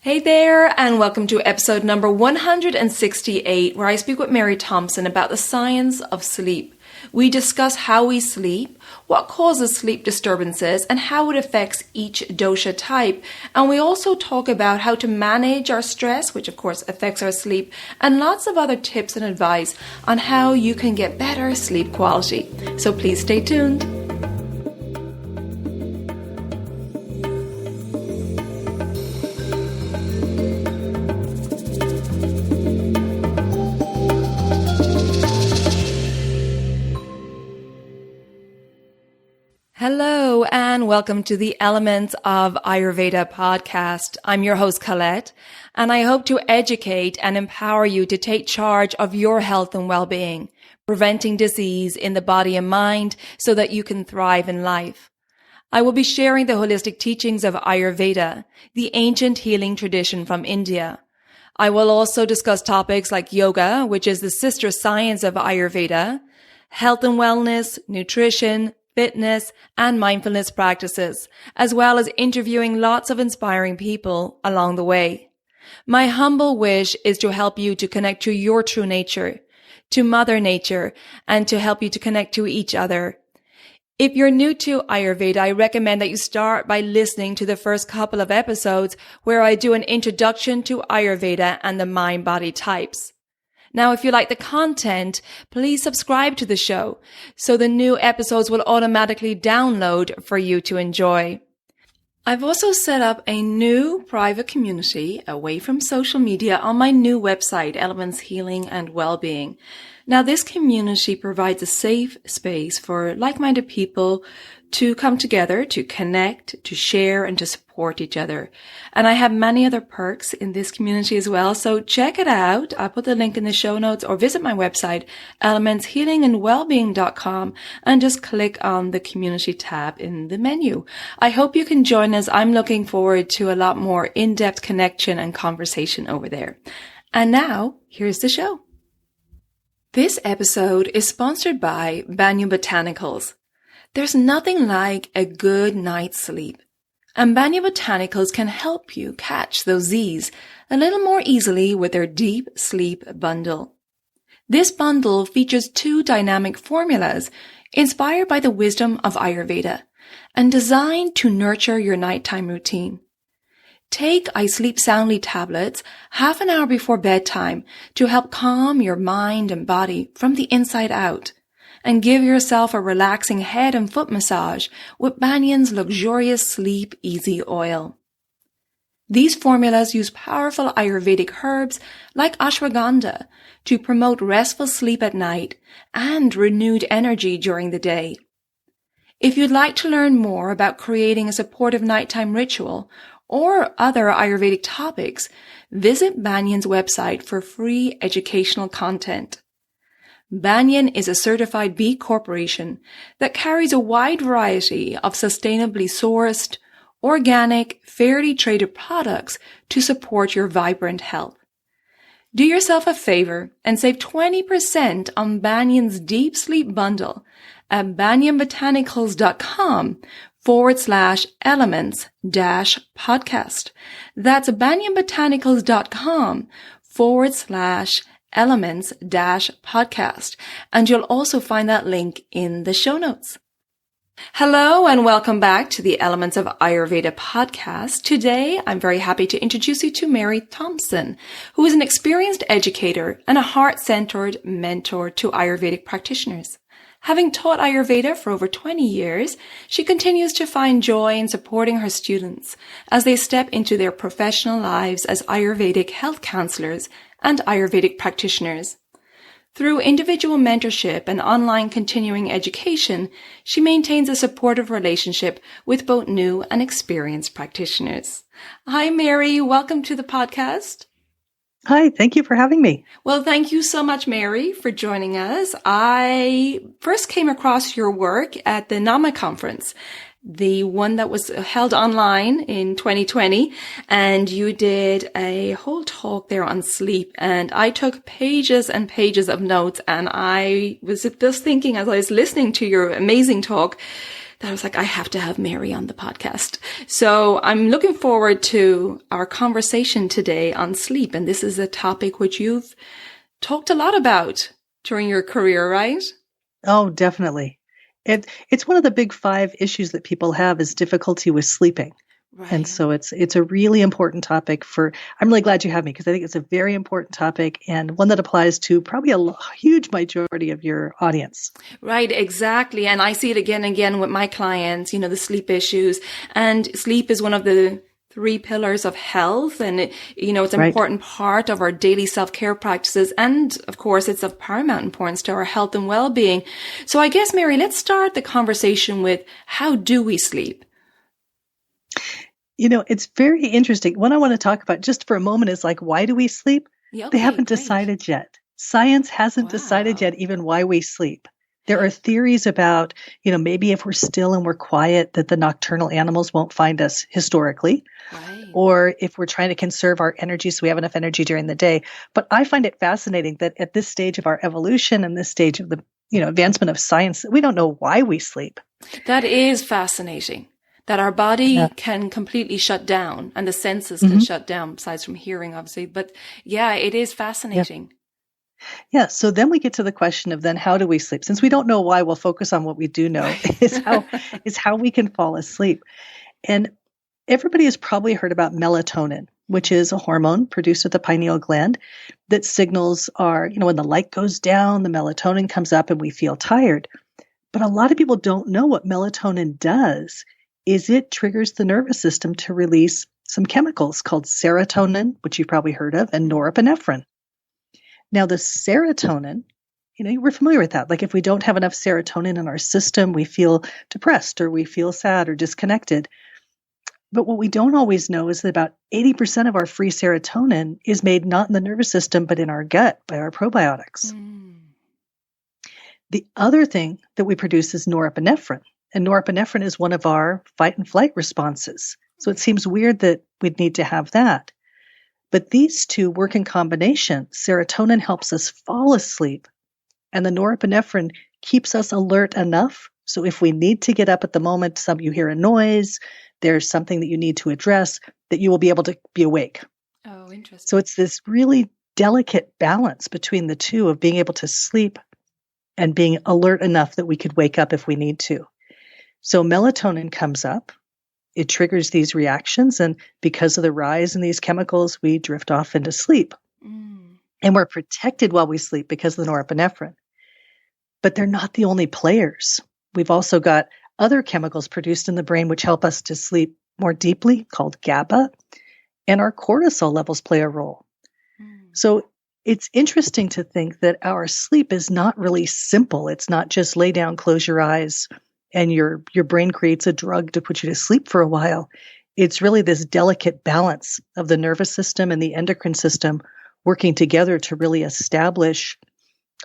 Hey there, and welcome to episode number 168, where I speak with Mary Thompson about the science of sleep. We discuss how we sleep, what causes sleep disturbances, and how it affects each dosha type. And we also talk about how to manage our stress, which of course affects our sleep, and lots of other tips and advice on how you can get better sleep quality. So please stay tuned. Hello and welcome to the Elements of Ayurveda podcast. I'm your host Colette, and I hope to educate and empower you to take charge of your health and well-being, preventing disease in the body and mind so that you can thrive in life. I will be sharing the holistic teachings of Ayurveda, the ancient healing tradition from India. I will also discuss topics like yoga, which is the sister science of Ayurveda, health and wellness, nutrition, fitness, and mindfulness practices, as well as interviewing lots of inspiring people along the way. My humble wish is to help you to connect to your true nature, to Mother Nature, and to help you to connect to each other. If you're new to Ayurveda, I recommend that you start by listening to the first couple of episodes where I do an introduction to Ayurveda and the mind-body types. Now, if you like the content, please subscribe to the show so the new episodes will automatically download for you to enjoy. I've also set up a new private community away from social media on my new website, Elements Healing and Wellbeing. Now, this community provides a safe space for like-minded people to come together, to connect, to share, and to support each other. And I have many other perks in this community as well, so check it out. I'll put the link in the show notes or visit my website, elementshealingandwellbeing.com, and just click on the community tab in the menu. I hope you can join us. I'm looking forward to a lot more in-depth connection and conversation over there. And now, here's the show. This episode is sponsored by Banyan Botanicals. There's nothing like a good night's sleep, and Banyan Botanicals can help you catch those Z's a little more easily with their Deep Sleep Bundle. This bundle features 2 dynamic formulas inspired by the wisdom of Ayurveda and designed to nurture your nighttime routine. Take I Sleep Soundly tablets half an hour before bedtime to help calm your mind and body from the inside out, and give yourself a relaxing head and foot massage with Banyan's luxurious Sleep Easy oil. These formulas use powerful Ayurvedic herbs like ashwagandha to promote restful sleep at night and renewed energy during the day. If you'd like to learn more about creating a supportive nighttime ritual or other Ayurvedic topics, visit Banyan's website for free educational content. Banyan is a certified B Corporation that carries a wide variety of sustainably sourced, organic, fairly traded products to support your vibrant health. Do yourself a favor and save 20% on Banyan's Deep Sleep Bundle at banyanbotanicals.com/elements-podcast. That's banyanbotanicals.com/elements-podcast. And you'll also find that link in the show notes. Hello and welcome back to the Elements of Ayurveda podcast. Today, I'm very happy to introduce you to Mary Thompson, who is an experienced educator and a heart-centered mentor to Ayurvedic practitioners. Having taught Ayurveda for over 20 years, she continues to find joy in supporting her students as they step into their professional lives as Ayurvedic health counselors and Ayurvedic practitioners. Through individual mentorship and online continuing education, she maintains a supportive relationship with both new and experienced practitioners. Hi, Mary. Welcome to the podcast. Hi, thank you for having me. Well, thank you so much, Mary, for joining us. I first came across your work at the NAMA conference, the one that was held online in 2020, and you did a whole talk there on sleep, and I took pages and pages of notes, and I was just thinking as I was listening to your amazing talk, that I was like, I have to have Mary on the podcast. So I'm looking forward to our conversation today on sleep. And this is a topic which you've talked a lot about during your career, right? Oh, definitely. It's one of the big 5 issues that people have is difficulty with sleeping. Right. And so it's a really important topic I'm really glad you have me because I think it's a very important topic and one that applies to probably a huge majority of your audience. Right, exactly. And I see it again and again with my clients, the sleep issues. And sleep is one of the 3 pillars of health. And, it's an important part of our daily self-care practices. And of course, it's of paramount importance to our health and well-being. So I guess, Mary, let's start the conversation with how do we sleep? It's very interesting. What I want to talk about just for a moment is like, why do we sleep? Yeah, They haven't decided yet. Science hasn't decided yet even why we sleep. There are theories about, maybe if we're still and we're quiet, that the nocturnal animals won't find us historically. Right. Or if we're trying to conserve our energy so we have enough energy during the day. But I find it fascinating that at this stage of our evolution and this stage of the, advancement of science, we don't know why we sleep. That is fascinating. That our body can completely shut down and the senses can shut down, besides from hearing, obviously. But yeah, it is fascinating. Yeah. So then we get to the question of then how do we sleep? Since we don't know why, we'll focus on what we do know is how we can fall asleep. And everybody has probably heard about melatonin, which is a hormone produced at the pineal gland that signals when the light goes down, the melatonin comes up and we feel tired. But a lot of people don't know what melatonin does. Is it triggers the nervous system to release some chemicals called serotonin, which you've probably heard of, and norepinephrine. Now, the serotonin, we're familiar with that. Like if we don't have enough serotonin in our system, we feel depressed or we feel sad or disconnected. But what we don't always know is that about 80% of our free serotonin is made not in the nervous system, but in our gut by our probiotics. The other thing that we produce is norepinephrine. And norepinephrine is one of our fight and flight responses. So it seems weird that we'd need to have that. But these two work in combination. Serotonin helps us fall asleep, and the norepinephrine keeps us alert enough. So if we need to get up at the moment, you hear a noise, there's something that you need to address, that you will be able to be awake. Oh, interesting. So it's this really delicate balance between the two of being able to sleep and being alert enough that we could wake up if we need to. So melatonin comes up, it triggers these reactions, and because of the rise in these chemicals, we drift off into sleep. And we're protected while we sleep because of the norepinephrine. But they're not the only players. We've also got other chemicals produced in the brain which help us to sleep more deeply, called GABA, and our cortisol levels play a role. So it's interesting to think that our sleep is not really simple. It's not just lay down, close your eyes, and your brain creates a drug to put you to sleep for a while. It's really this delicate balance of the nervous system and the endocrine system working together to really establish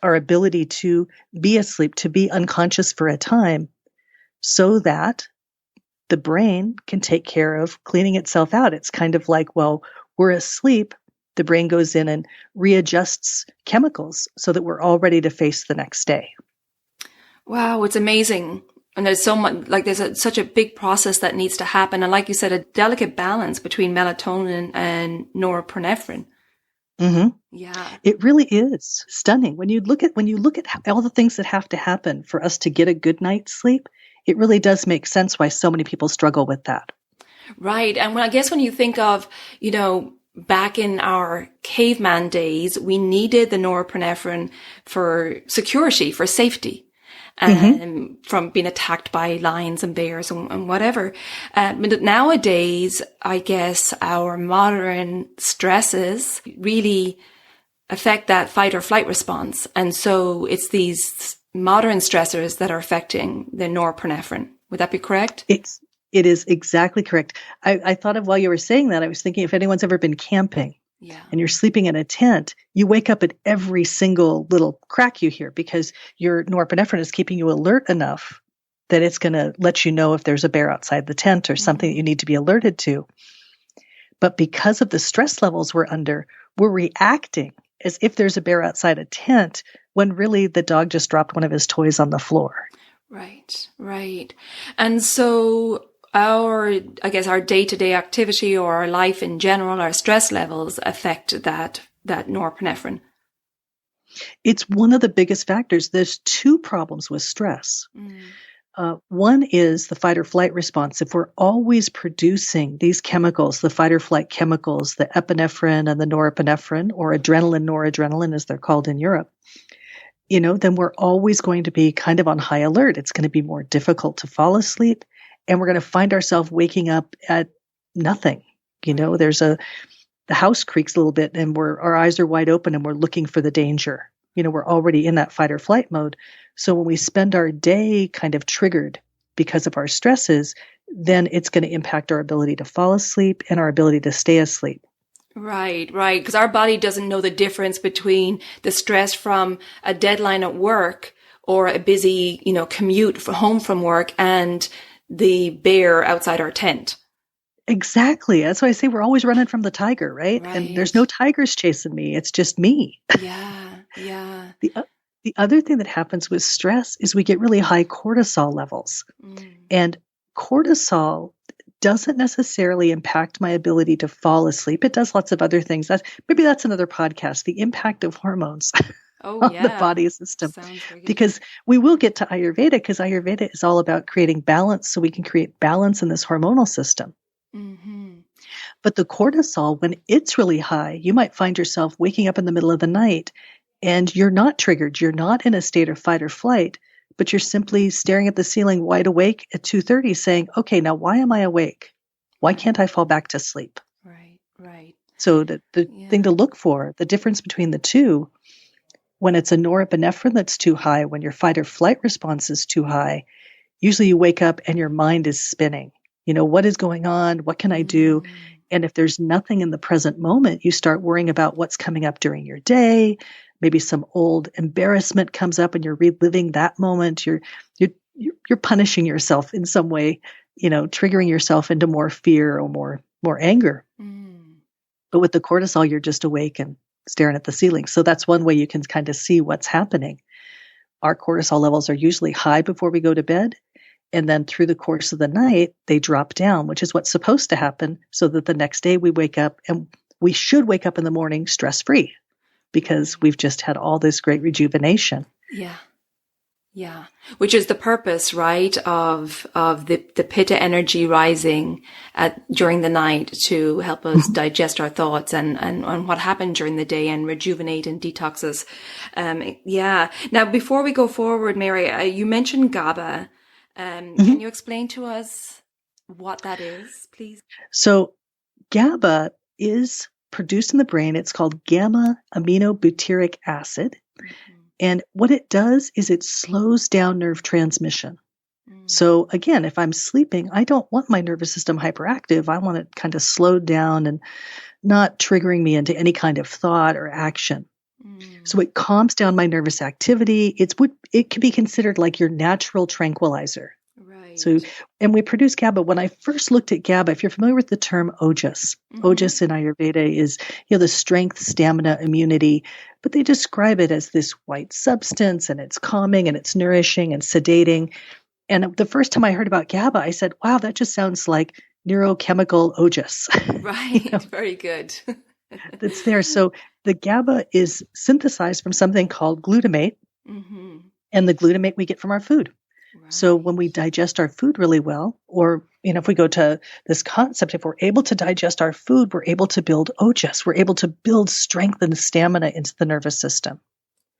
our ability to be asleep, to be unconscious for a time, so that the brain can take care of cleaning itself out. It's kind of like, we're asleep, the brain goes in and readjusts chemicals so that we're all ready to face the next day. Wow, it's amazing. And there's so much, such a big process that needs to happen. And like you said, a delicate balance between melatonin and norepinephrine. Yeah. It really is stunning. When you look at all the things that have to happen for us to get a good night's sleep, it really does make sense why so many people struggle with that. Right. And I guess when you think of, back in our caveman days, we needed the norepinephrine for security, for safety. From being attacked by lions and bears and whatever. But nowadays, I guess our modern stresses really affect that fight or flight response. And so it's these modern stressors that are affecting the norepinephrine. Would that be correct? It is exactly correct. I thought of while you were saying that, I was thinking if anyone's ever been camping. Yeah. And you're sleeping in a tent, you wake up at every single little crack you hear because your norepinephrine is keeping you alert enough that it's going to let you know if there's a bear outside the tent or something that you need to be alerted to. But because of the stress levels we're under, we're reacting as if there's a bear outside a tent when really the dog just dropped one of his toys on the floor. Right, right. And so I guess our day-to-day activity or our life in general, our stress levels affect that norepinephrine. It's one of the biggest factors. There's two problems with stress. One is the fight or flight response. If we're always producing these chemicals, the fight or flight chemicals, the epinephrine and the norepinephrine, or adrenaline, noradrenaline, as they're called in Europe, then we're always going to be kind of on high alert. It's going to be more difficult to fall asleep, and we're going to find ourselves waking up at nothing. The house creaks a little bit, and our eyes are wide open, and we're looking for the danger. We're already in that fight or flight mode. So when we spend our day kind of triggered because of our stresses, then it's going to impact our ability to fall asleep and our ability to stay asleep. Right, right. Because our body doesn't know the difference between the stress from a deadline at work or a busy, commute home from work and the bear outside our tent. Exactly. That's why I say we're always running from the tiger, right? And there's no tigers chasing me. It's just me. Yeah, yeah. The other thing that happens with stress is we get really high cortisol levels. And cortisol doesn't necessarily impact my ability to fall asleep. It does lots of other things. Maybe that's another podcast, the impact of hormones on the body system. Because we will get to Ayurveda, because Ayurveda is all about creating balance so we can create balance in this hormonal system. But the cortisol, when it's really high, you might find yourself waking up in the middle of the night and you're not triggered. You're not in a state of fight or flight, but you're simply staring at the ceiling wide awake at 2:30 saying, okay, now why am I awake? Why can't I fall back to sleep? Right, right. So the thing to look for, the difference between the two, when it's a norepinephrine that's too high, when your fight or flight response is too high, usually you wake up and your mind is spinning. What is going on? What can I do? And if there's nothing in the present moment, you start worrying about what's coming up during your day. Maybe some old embarrassment comes up and you're reliving that moment. You're punishing yourself in some way, triggering yourself into more fear or more anger. But with the cortisol, you're just awake and staring at the ceiling. So that's one way you can kind of see what's happening. Our cortisol levels are usually high before we go to bed. And then through the course of the night, they drop down, which is what's supposed to happen, so that the next day we wake up, and we should wake up in the morning stress-free because we've just had all this great rejuvenation. Yeah. Yeah. Which is the purpose, right, of the pitta energy rising during the night to help us digest our thoughts and what happened during the day and rejuvenate and detox us. Yeah. Now, before we go forward, Mary, you mentioned GABA. Can you explain to us what that is, please? So GABA is produced in the brain. It's called gamma aminobutyric acid. And what it does is it slows down nerve transmission. So again, if I'm sleeping, I don't want my nervous system hyperactive. I want it kind of slowed down and not triggering me into any kind of thought or action. So it calms down my nervous activity. It can be considered like your natural tranquilizer. Right. So, and we produce GABA. When I first looked at GABA, if you're familiar with the term ojas, ojas in Ayurveda is, the strength, stamina, immunity, but they describe it as this white substance, and it's calming and it's nourishing and sedating. And the first time I heard about GABA, I said, wow, that just sounds like neurochemical ojas. Right. Very good. That's there. So the GABA is synthesized from something called glutamate, and the glutamate we get from our food. Right. So when we digest our food really well, or if we go to this concept, if we're able to digest our food, we're able to build ojas. We're able to build strength and stamina into the nervous system.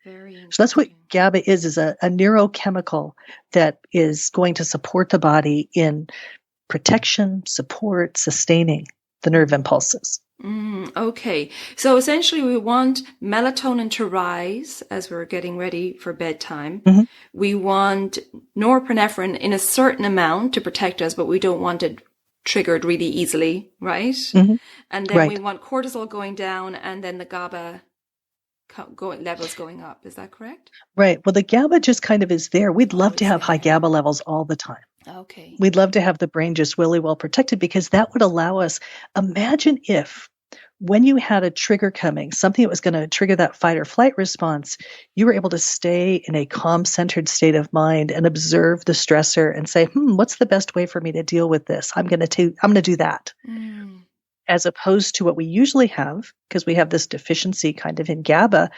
Very interesting. So that's what GABA is a neurochemical that is going to support the body in protection, support, sustaining the nerve impulses. Okay. So essentially we want melatonin to rise as we're getting ready for bedtime. We want norepinephrine in a certain amount to protect us, but we don't want it triggered really easily, right? And then we want cortisol going down and then the GABA levels going up. Is that correct? Right. Well, the GABA just kind of is there. We'd love to have high GABA levels all the time. Okay. We'd love to have the brain just really well protected, because that would allow us, imagine if when you had a trigger coming, something that was going to trigger that fight or flight response, you were able to stay in a calm, centered state of mind and observe the stressor and say, what's the best way for me to deal with this? I'm going to do that. As opposed to what we usually have, because we have this deficiency kind of in GABA,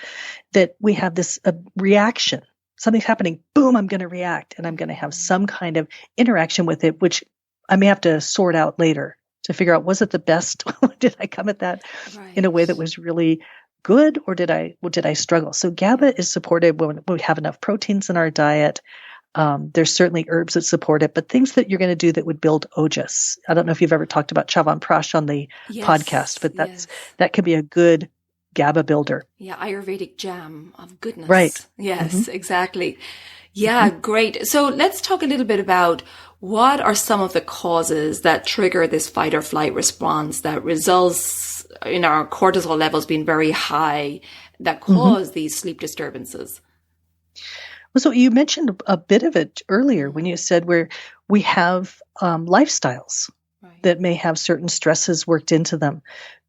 that we have this reaction. Something's happening, boom, I'm going to react, and I'm going to have some kind of interaction with it, which I may have to sort out later to figure out, was it the best? Did I come at that in a way that was really good, or did I struggle? So GABA is supported when we have enough proteins in our diet. There's certainly herbs that support it, but things that you're going to do that would build ojas. I don't know if you've ever talked about Chyawanprash on the podcast, but that could be a good GABA builder. Yeah, Ayurvedic jam of goodness. Right. Yes, exactly. Yeah, great. So let's talk a little bit about what are some of the causes that trigger this fight or flight response that results in our cortisol levels being very high that cause these sleep disturbances. Well, so you mentioned a bit of it earlier when you said we have lifestyles that may have certain stresses worked into them,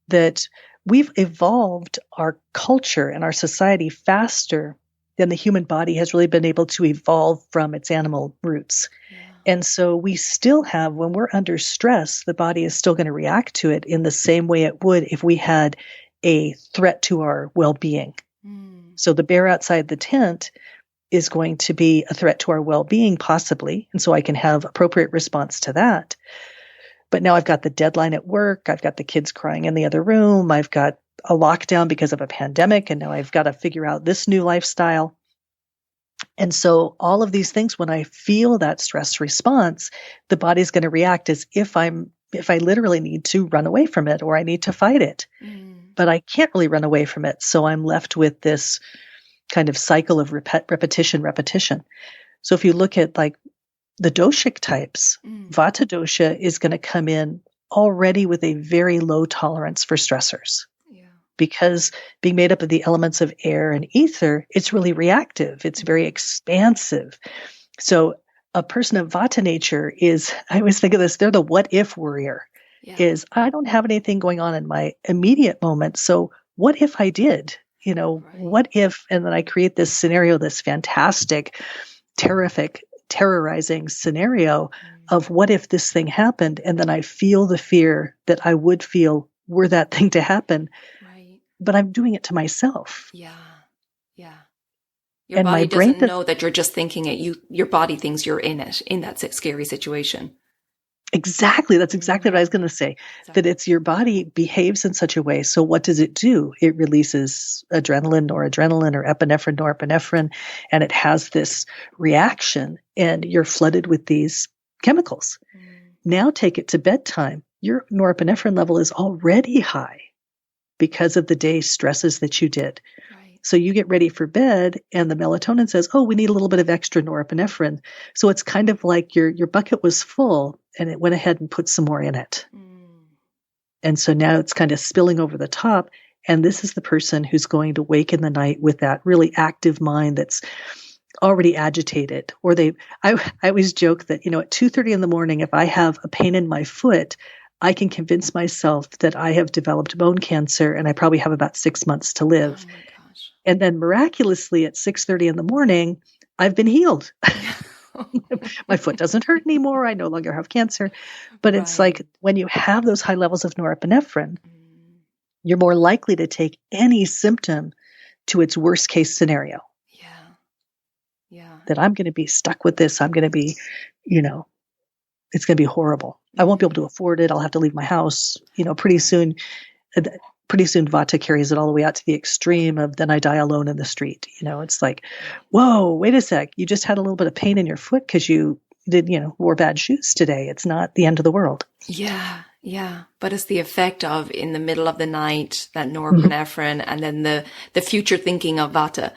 that we've evolved our culture and our society faster than the human body has really been able to evolve from its animal roots. Yeah. And so we still have, when we're under stress, the body is still going to react to it in the same way it would if we had a threat to our well-being. So the bear outside the tent is going to be a threat to our well-being, possibly. And so I can have appropriate response to that. But now I've got the deadline at work. I've got the kids crying in the other room. I've got a lockdown because of a pandemic. And now I've got to figure out this new lifestyle. And so all of these things, when I feel that stress response, the body's going to react as if I literally need to run away from it or I need to fight it. But I can't really run away from it. So I'm left with this kind of cycle of repetition. So if you look at like the doshic types, Vata dosha is going to come in already with a very low tolerance for stressors. Because being made up of the elements of air and ether, it's really reactive. It's very expansive. So a person of Vata nature is, I always think of this, they're the what if warrior. Is I don't have anything going on in my immediate moment. So what if I did? What if, and then I create this scenario, this fantastic, terrific, terrorizing scenario of what if this thing happened, and then I feel the fear that I would feel were that thing to happen. But I'm doing it to myself. Yeah. Your body doesn't know that you're just thinking it. Your body thinks you're in it, in that scary situation. Exactly. That's exactly what I was going to say, that it's your body behaves in such a way. So what does it do? It releases adrenaline or epinephrine, norepinephrine, and it has this reaction, and you're flooded with these chemicals. Now take it to bedtime. Your norepinephrine level is already high because of the day's stresses that you did. So you get ready for bed and the melatonin says, oh, we need a little bit of extra norepinephrine. So it's kind of like your bucket was full and it went ahead and put some more in it. And so now it's kind of spilling over the top. And this is the person who's going to wake in the night with that really active mind that's already agitated. Or I always joke that, at 2:30 in the morning, if I have a pain in my foot, I can convince myself that I have developed bone cancer and I probably have about 6 months to live. And then miraculously at 6:30 in the morning, I've been healed. My foot doesn't hurt anymore. I no longer have cancer. But it's like when you have those high levels of norepinephrine, you're more likely to take any symptom to its worst case scenario. That I'm going to be stuck with this. I'm going to be, it's going to be horrible. I won't be able to afford it. I'll have to leave my house. Pretty soon Vata carries it all the way out to the extreme of then I die alone in the street. It's like, whoa, wait a sec. You just had a little bit of pain in your foot because you wore bad shoes today. It's not the end of the world. Yeah. But it's the effect of in the middle of the night, that norepinephrine, and then the future thinking of Vata.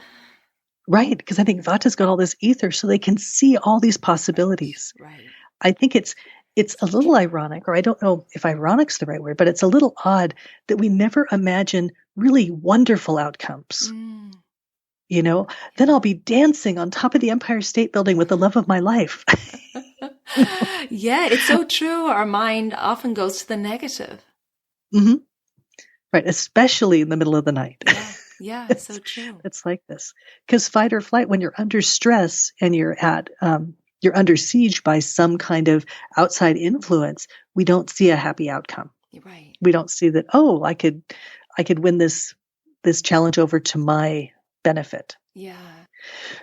Right. Because I think Vata's got all this ether so they can see all these possibilities. Right. I think it's a little ironic, or I don't know if ironic's the right word, but it's a little odd that we never imagine really wonderful outcomes. Then I'll be dancing on top of the Empire State Building with the love of my life. Yeah, it's so true. Our mind often goes to the negative. right? Especially in the middle of the night. Yeah. Yeah. So true. It's like this. Because fight or flight, when you're under stress and you're under siege by some kind of outside influence, we don't see a happy outcome. Right. We don't see that, oh, I could win this challenge over to my benefit. Yeah.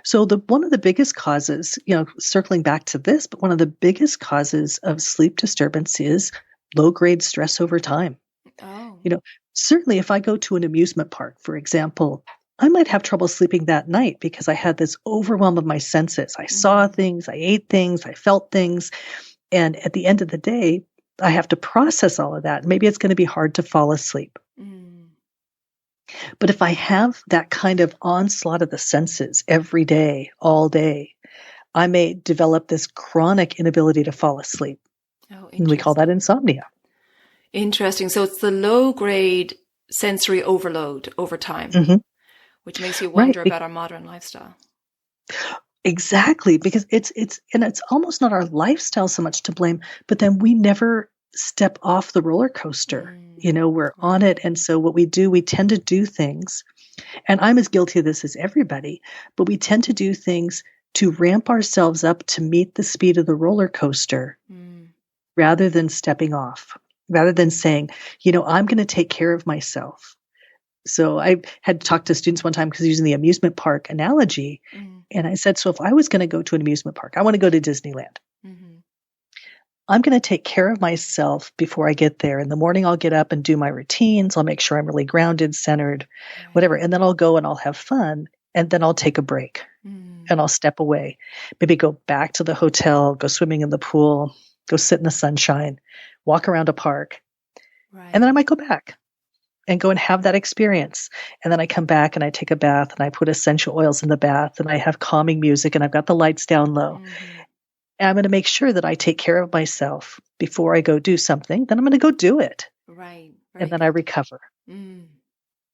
So one of the biggest causes, circling back to this, but one of the biggest causes of sleep disturbance is low-grade stress over time. Oh. Certainly if I go to an amusement park, for example, I might have trouble sleeping that night because I had this overwhelm of my senses. I saw things, I ate things, I felt things. And at the end of the day, I have to process all of that. Maybe it's going to be hard to fall asleep. But if I have that kind of onslaught of the senses every day, all day, I may develop this chronic inability to fall asleep. Oh, and we call that insomnia. Interesting. So it's the low-grade sensory overload over time, which makes you wonder about our modern lifestyle. Exactly, because it's almost not our lifestyle so much to blame, but then we never step off the roller coaster. We're on it. And so what we do, we tend to do things, and I'm as guilty of this as everybody, but we tend to do things to ramp ourselves up to meet the speed of the roller coaster rather than stepping off. Rather than saying, I'm going to take care of myself. So I had talked to students one time because using the amusement park analogy. And I said, so if I was going to go to an amusement park, I want to go to Disneyland. I'm going to take care of myself before I get there. In the morning, I'll get up and do my routines. I'll make sure I'm really grounded, centered, whatever. And then I'll go and I'll have fun. And then I'll take a break and I'll step away. Maybe go back to the hotel, go swimming in the pool, go sit in the sunshine, walk around a park. And then I might go back and go and have that experience. And then I come back and I take a bath and I put essential oils in the bath and I have calming music and I've got the lights down low. And I'm going to make sure that I take care of myself before I go do something. Then I'm going to go do it. And then I recover. And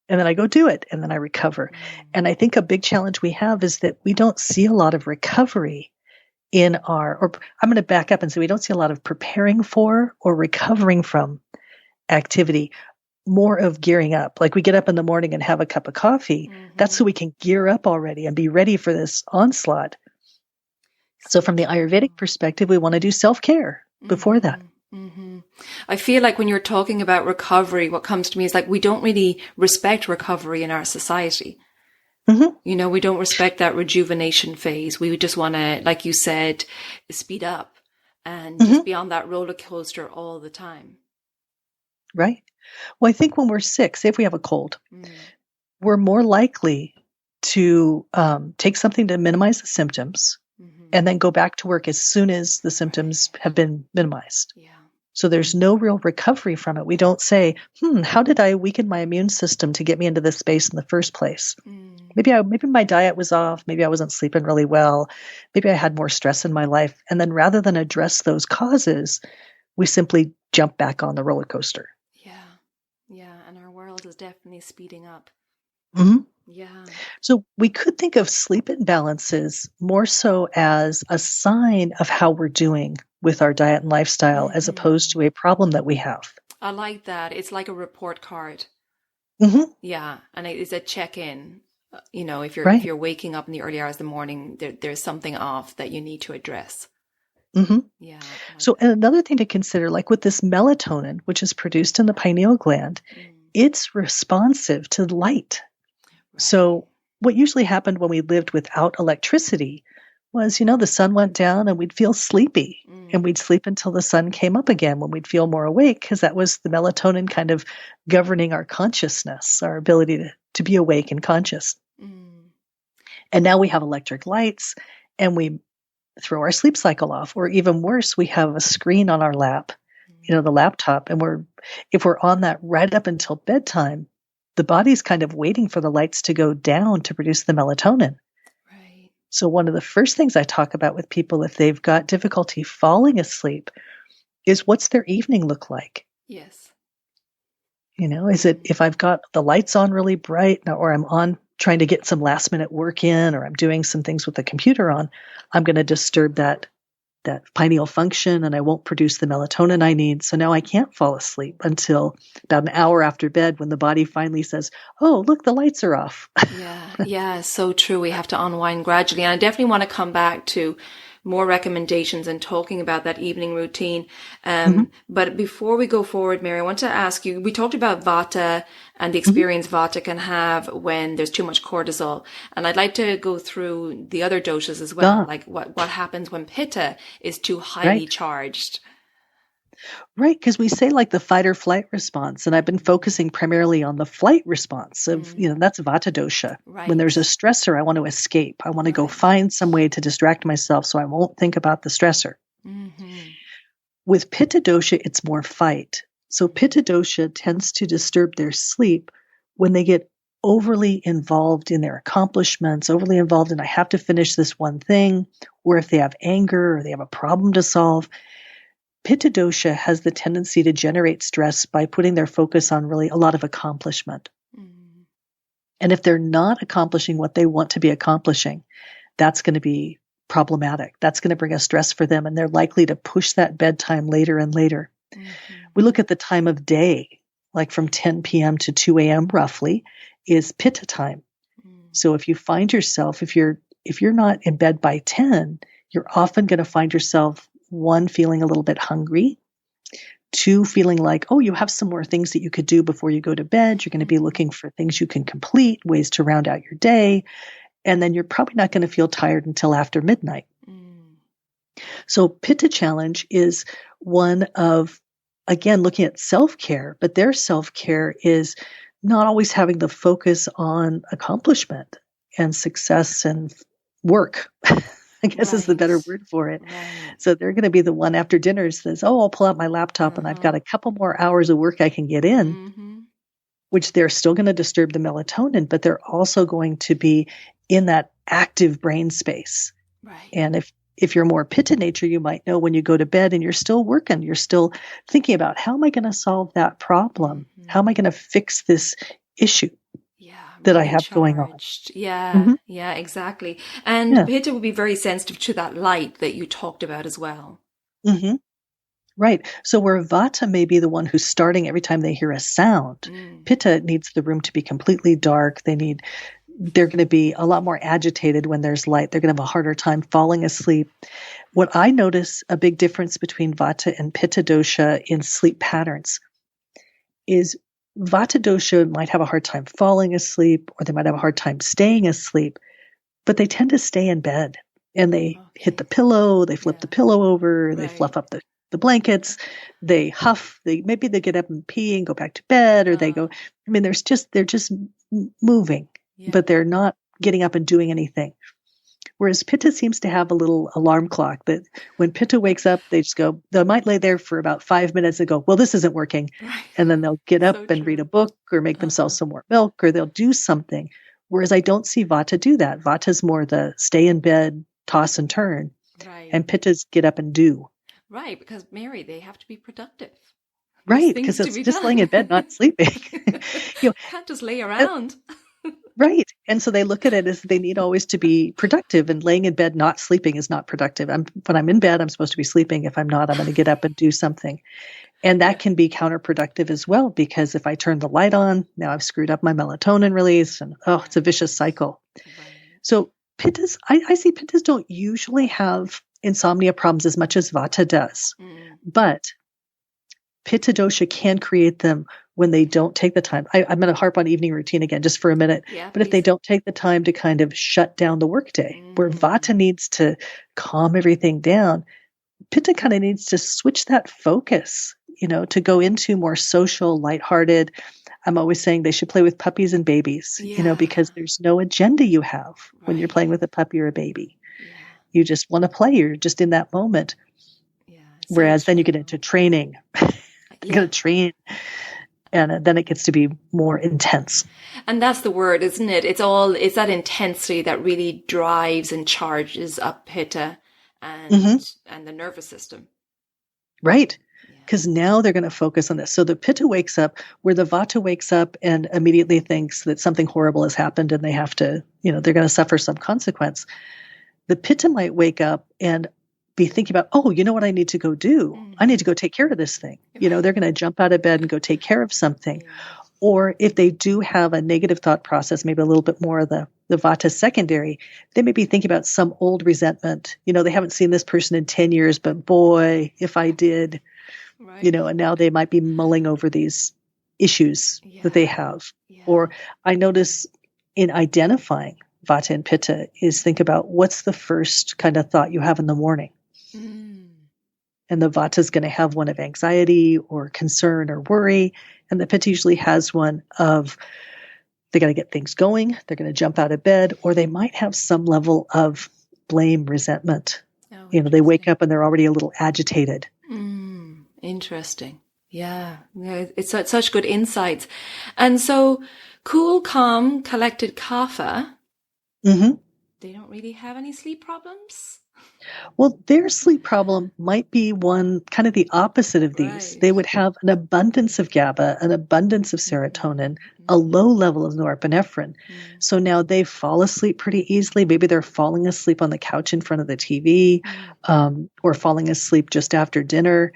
then I go do it. And then I recover. And I think a big challenge we have is that we don't see a lot of recovery I'm going to back up and say we don't see a lot of preparing for or recovering from activity, more of gearing up. Like we get up in the morning and have a cup of coffee. That's so we can gear up already and be ready for this onslaught. So from the Ayurvedic perspective, we want to do self-care before that. I feel like when you're talking about recovery, what comes to me is like we don't really respect recovery in our society. We don't respect that rejuvenation phase. We would just want to, like you said, speed up and just be on that roller coaster all the time. Right. Well, I think when we're sick, say if we have a cold, we're more likely to take something to minimize the symptoms and then go back to work as soon as the symptoms have been minimized. So there's no real recovery from it. We don't say, how did I weaken my immune system to get me into this space in the first place? Maybe my diet was off. Maybe I wasn't sleeping really well. Maybe I had more stress in my life. And then rather than address those causes, we simply jump back on the roller coaster. Yeah. And our world is definitely speeding up. Yeah. So we could think of sleep imbalances more so as a sign of how we're doing with our diet and lifestyle as opposed to a problem that we have. I like that. It's like a report card. Yeah. And it's a check-in. If you're waking up in the early hours of the morning, there's something off that you need to address. Yeah. So another thing to consider, like with this melatonin, which is produced in the pineal gland, it's responsive to light. So what usually happened when we lived without electricity was, the sun went down and we'd feel sleepy and we'd sleep until the sun came up again when we'd feel more awake because that was the melatonin kind of governing our consciousness, our ability to be awake and conscious. And now we have electric lights and we throw our sleep cycle off, or even worse, we have a screen on our lap, the laptop, and if we're on that right up until bedtime, the body's kind of waiting for the lights to go down to produce the melatonin. So one of the first things I talk about with people if they've got difficulty falling asleep is what's their evening look like? Yes. Is it if I've got the lights on really bright or I'm on trying to get some last minute work in or I'm doing some things with the computer on, I'm going to disturb that that pineal function, and I won't produce the melatonin I need. So now I can't fall asleep until about an hour after bed when the body finally says, oh, look, the lights are off. Yeah, so true. We have to unwind gradually. And I definitely want to come back to more recommendations and talking about that evening routine. But before we go forward, Mary, I want to ask you, we talked about Vata and the experience Vata can have when there's too much cortisol. And I'd like to go through the other doshas as well, like what happens when Pitta is too highly charged. Right, because we say like the fight or flight response, and I've been focusing primarily on the flight response of, that's Vata dosha. Right. When there's a stressor, I want to escape. I want to go find some way to distract myself so I won't think about the stressor. With Pitta dosha, it's more fight. So Pitta dosha tends to disturb their sleep when they get overly involved in their accomplishments, overly involved in I have to finish this one thing, or if they have anger or they have a problem to solve. Pitta dosha has the tendency to generate stress by putting their focus on really a lot of accomplishment. And if they're not accomplishing what they want to be accomplishing, that's going to be problematic. That's going to bring a stress for them, and they're likely to push that bedtime later and later. We look at the time of day, like from 10 p.m. to 2 a.m. roughly, is Pitta time. So if you find yourself, if you're not in bed by 10, you're often going to find yourself, one, feeling a little bit hungry, two, feeling like, oh, you have some more things that you could do before you go to bed. You're going to be looking for things you can complete, ways to round out your day. And then you're probably not going to feel tired until after midnight. So Pitta challenge is one of, again, looking at self-care, but their self-care is not always having the focus on accomplishment and success and work. I guess is the better word for it. So they're going to be the one after dinner says, oh, I'll pull out my laptop and I've got a couple more hours of work I can get in, which they're still going to disturb the melatonin, but they're also going to be in that active brain space. And if you're more Pitta nature, you might know when you go to bed and you're still working, you're still thinking about how am I going to solve that problem? How am I going to fix this issue? That I have going on. Yeah, exactly. And Pitta will be very sensitive to that light that you talked about as well. Right. So where Vata may be the one who's starting every time they hear a sound, Pitta needs the room to be completely dark. They're going to be a lot more agitated when there's light. They're going to have a harder time falling asleep. What I notice a big difference between Vata and Pitta dosha in sleep patterns is Vata dosha might have a hard time falling asleep, or they might have a hard time staying asleep, but they tend to stay in bed and they hit the pillow, they flip the pillow over, they fluff up the blankets, they huff, maybe they get up and pee and go back to bed, or they go, they're just moving, but they're not getting up and doing anything. Whereas Pitta seems to have a little alarm clock that when Pitta wakes up, they might lay there for about 5 minutes and go, well, this isn't working. And then they'll get up and read a book or make themselves some more milk, or they'll do something. Whereas I don't see Vata do that. Vata's more the stay in bed, toss and turn. And Pitta's get up and do. Right, because Mary, they have to be productive. Right, because it's just laying in bed, not sleeping. Can't just lay around. Right. And so they look at it as they need always to be productive, and laying in bed not sleeping is not productive. When I'm in bed, I'm supposed to be sleeping. If I'm not, I'm going to get up and do something. And that can be counterproductive as well, because if I turn the light on, now I've screwed up my melatonin release, and it's a vicious cycle. So Pittas, I see Pittas don't usually have insomnia problems as much as Vata does, but Pitta dosha can create them when they don't take the time. I'm going to harp on evening routine again just for a minute. But if they don't take the time to kind of shut down the workday, where Vata needs to calm everything down, Pitta kind of needs to switch that focus, to go into more social, lighthearted. I'm always saying they should play with puppies and babies, because there's no agenda you have when you're playing with a puppy or a baby. You just want to play. You're just in that moment. Whereas then you get into training. You got to train. And then it gets to be more intense. And that's the word, isn't it? It's that intensity that really drives and charges up Pitta and the nervous system. Right. Because now they're going to focus on this. So the Pitta wakes up where the Vata wakes up and immediately thinks that something horrible has happened and they have to, they're going to suffer some consequence. The Pitta might wake up and be thinking about, oh, you know what I need to go do? I need to go take care of this thing. They're going to jump out of bed and go take care of something. Or if they do have a negative thought process, maybe a little bit more of the vata secondary, they may be thinking about some old resentment. They haven't seen this person in 10 years, but boy, if I did, and now they might be mulling over these issues that they have. Or I notice in identifying vata and pitta is think about what's the first kind of thought you have in the morning. And the vata is going to have one of anxiety or concern or worry. And the pitta usually has one of they got to get things going. They're going to jump out of bed, or they might have some level of blame, resentment. They wake up and they're already a little agitated. Interesting. Yeah. It's such good insights. And so cool, calm, collected kapha, they don't really have any sleep problems? Well, their sleep problem might be one kind of the opposite of these. They would have an abundance of GABA, an abundance of serotonin, a low level of norepinephrine. So now they fall asleep pretty easily. Maybe they're falling asleep on the couch in front of the TV, or falling asleep just after dinner,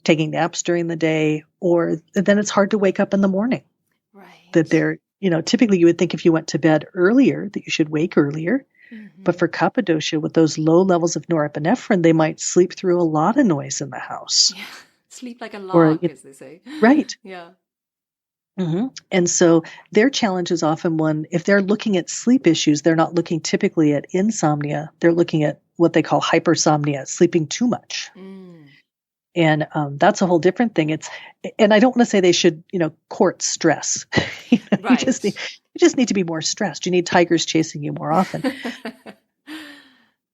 taking naps during the day, or then it's hard to wake up in the morning. That they're, typically you would think if you went to bed earlier that you should wake earlier. But for kapha dosha, with those low levels of norepinephrine, they might sleep through a lot of noise in the house. Yeah. Sleep like a log, as they say. Right. Yeah. And so their challenge is often one, if they're looking at sleep issues, they're not looking typically at insomnia. They're looking at what they call hypersomnia, sleeping too much. And that's a whole different thing. And I don't want to say they should, court stress. You just need to be more stressed. You need tigers chasing you more often.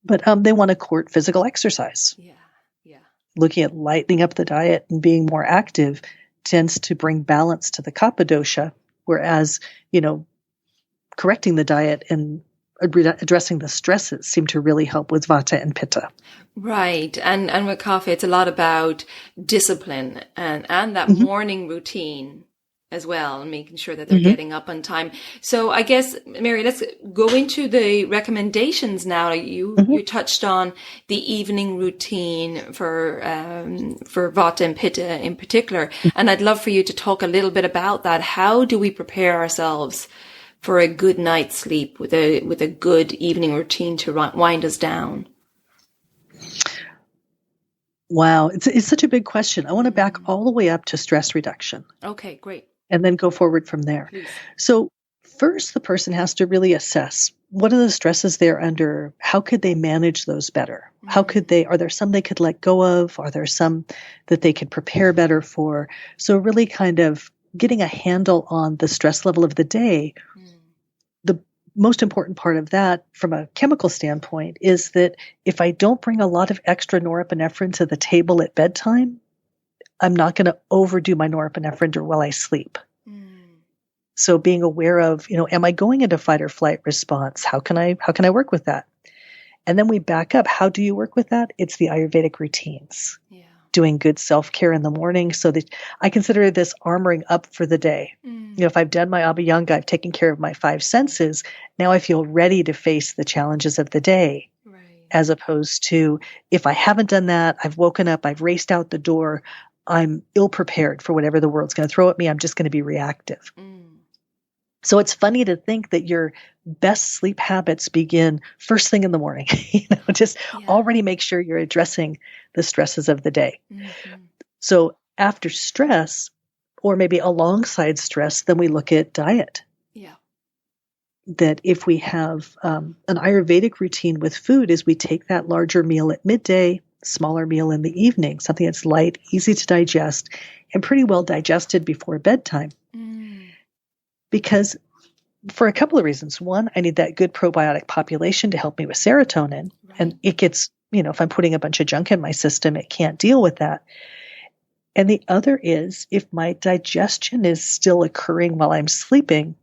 But they want to court physical exercise. Looking at lightening up the diet and being more active tends to bring balance to the kapha dosha, whereas, correcting the diet and addressing the stresses seem to really help with vata and pitta. Right. And with kapha, it's a lot about discipline and that morning routine as well, and making sure that they're getting up on time. So I guess, Mary, let's go into the recommendations now. You touched on the evening routine for vata and pitta in particular. And I'd love for you to talk a little bit about that. How do we prepare ourselves for a good night's sleep with a good evening routine to wind us down? Wow. It's such a big question. I want to back all the way up to stress reduction. Okay, great. And then go forward from there. Please. So first, the person has to really assess what are the stresses they're under? How could they manage those better? Are there some they could let go of? Are there some that they could prepare better for? So really kind of getting a handle on the stress level of the day. The most important part of that from a chemical standpoint is that if I don't bring a lot of extra norepinephrine to the table at bedtime, I'm not going to overdo my norepinephrine while I sleep. So being aware of, am I going into fight or flight response? How can I work with that? And then we back up. How do you work with that? It's the Ayurvedic routines. Doing good self-care in the morning so that I consider this armoring up for the day. If I've done my Abhyanga, I've taken care of my 5 senses. Now I feel ready to face the challenges of the day. As opposed to if I haven't done that, I've woken up, I've raced out the door, I'm ill prepared for whatever the world's going to throw at me. I'm just going to be reactive. So it's funny to think that your best sleep habits begin first thing in the morning. Already make sure you're addressing the stresses of the day. So after stress, or maybe alongside stress, then we look at diet. That if we have an Ayurvedic routine with food is we take that larger meal at midday, smaller meal in the evening, something that's light, easy to digest, and pretty well digested before bedtime. Because for a couple of reasons. One, I need that good probiotic population to help me with serotonin. And it gets, if I'm putting a bunch of junk in my system, it can't deal with that. And the other is if my digestion is still occurring while I'm sleeping,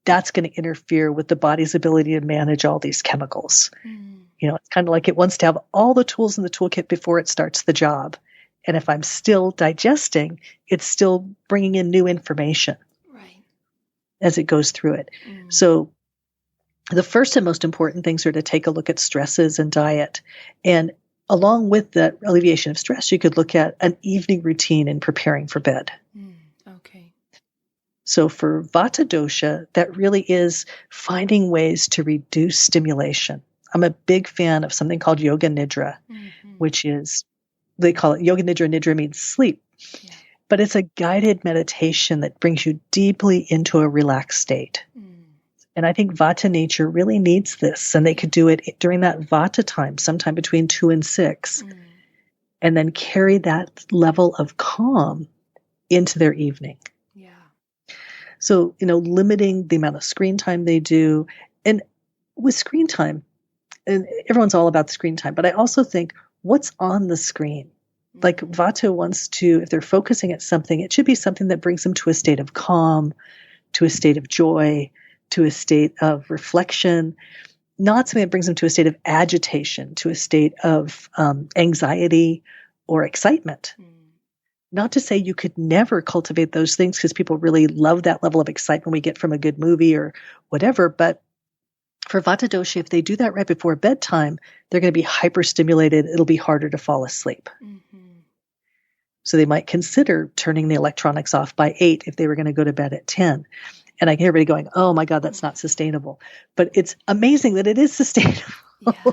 that's going to interfere with the body's ability to manage all these chemicals. It's kind of like it wants to have all the tools in the toolkit before it starts the job. And if I'm still digesting, it's still bringing in new information as it goes through it. So the first and most important things are to take a look at stresses and diet. And along with that alleviation of stress, you could look at an evening routine in preparing for bed. Okay. So for Vata dosha, that really is finding ways to reduce stimulation. I'm a big fan of something called yoga nidra, which is, they call it yoga nidra. Nidra means sleep. Yeah. But it's a guided meditation that brings you deeply into a relaxed state. And I think Vata nature really needs this. And they could do it during that Vata time, sometime between 2 and 6, and then carry that level of calm into their evening. Yeah. So, limiting the amount of screen time they do. And with screen time, and everyone's all about the screen time, but I also think what's on the screen. Like Vata wants to, if they're focusing at something, it should be something that brings them to a state of calm, to a state of joy, to a state of reflection, not something that brings them to a state of agitation, to a state of anxiety or excitement. Not to say you could never cultivate those things, because people really love that level of excitement we get from a good movie or whatever, but for Vata dosha, if they do that right before bedtime, they're going to be hyperstimulated. It'll be harder to fall asleep. So they might consider turning the electronics off by 8 if they were going to go to bed at 10. And I hear everybody going, oh my God, that's not sustainable. But it's amazing that it is sustainable. Yeah.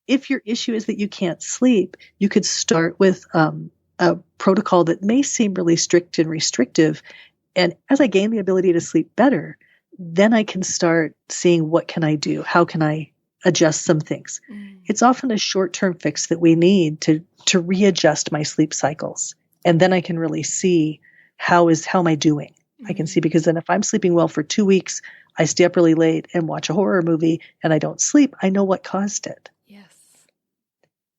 If your issue is that you can't sleep, you could start with a protocol that may seem really strict and restrictive. And as I gain the ability to sleep better, then I can start seeing, what can I do? How can I adjust some things? It's often a short-term fix that we need to readjust my sleep cycles. And then I can really see how am I doing? I can see, because then if I'm sleeping well for 2 weeks, I stay up really late and watch a horror movie and I don't sleep, I know what caused it. Yes.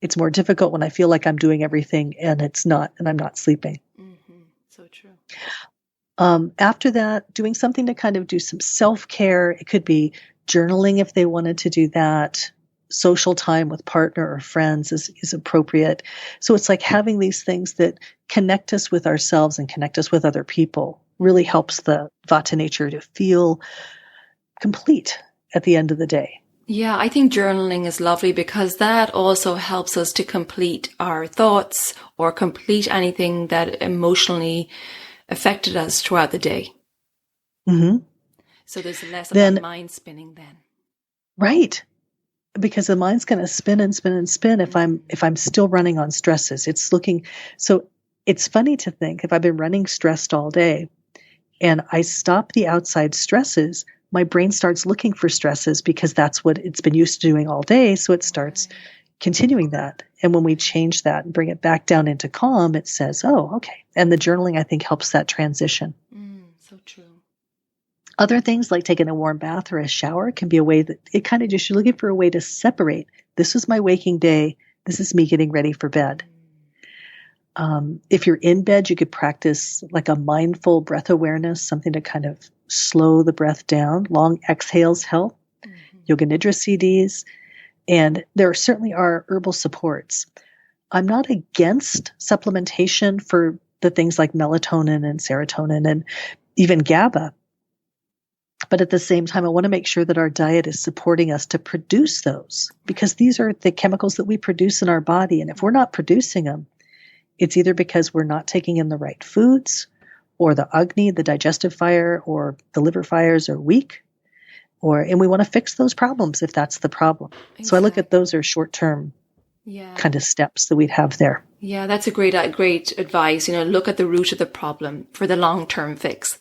It's more difficult when I feel like I'm doing everything and I'm not sleeping. So true. After that, doing something to kind of do some self-care. It could be journaling if they wanted to do that. Social time with partner or friends is appropriate. So it's like having these things that connect us with ourselves and connect us with other people really helps the Vata nature to feel complete at the end of the day. Yeah, I think journaling is lovely, because that also helps us to complete our thoughts or complete anything that emotionally affected us throughout the day. So there's less of a mind spinning then. Right. Because the mind's going to spin and spin and spin if I'm still running on stresses. So it's funny to think, if I've been running stressed all day and I stop the outside stresses, my brain starts looking for stresses, because that's what it's been used to doing all day. So it starts continuing that. And when we change that and bring it back down into calm, it says, oh, okay. And the journaling, I think, helps that transition. So true. Other things like taking a warm bath or a shower can be a way that it kind of just, you're looking for a way to separate. This is my waking day. This is me getting ready for bed. If you're in bed, you could practice like a mindful breath awareness, something to kind of slow the breath down. Long exhales help. Yoga Nidra CDs. And there certainly are herbal supports. I'm not against supplementation for the things like melatonin and serotonin and even GABA. But at the same time, I want to make sure that our diet is supporting us to produce those, because these are the chemicals that we produce in our body. And if we're not producing them, it's either because we're not taking in the right foods, or the Agni, the digestive fire, or the liver fires are weak, and we want to fix those problems if that's the problem. Exactly. So I look at those are short-term kind of steps that we'd have there. Yeah, that's a great advice. Look at the root of the problem for the long-term fix.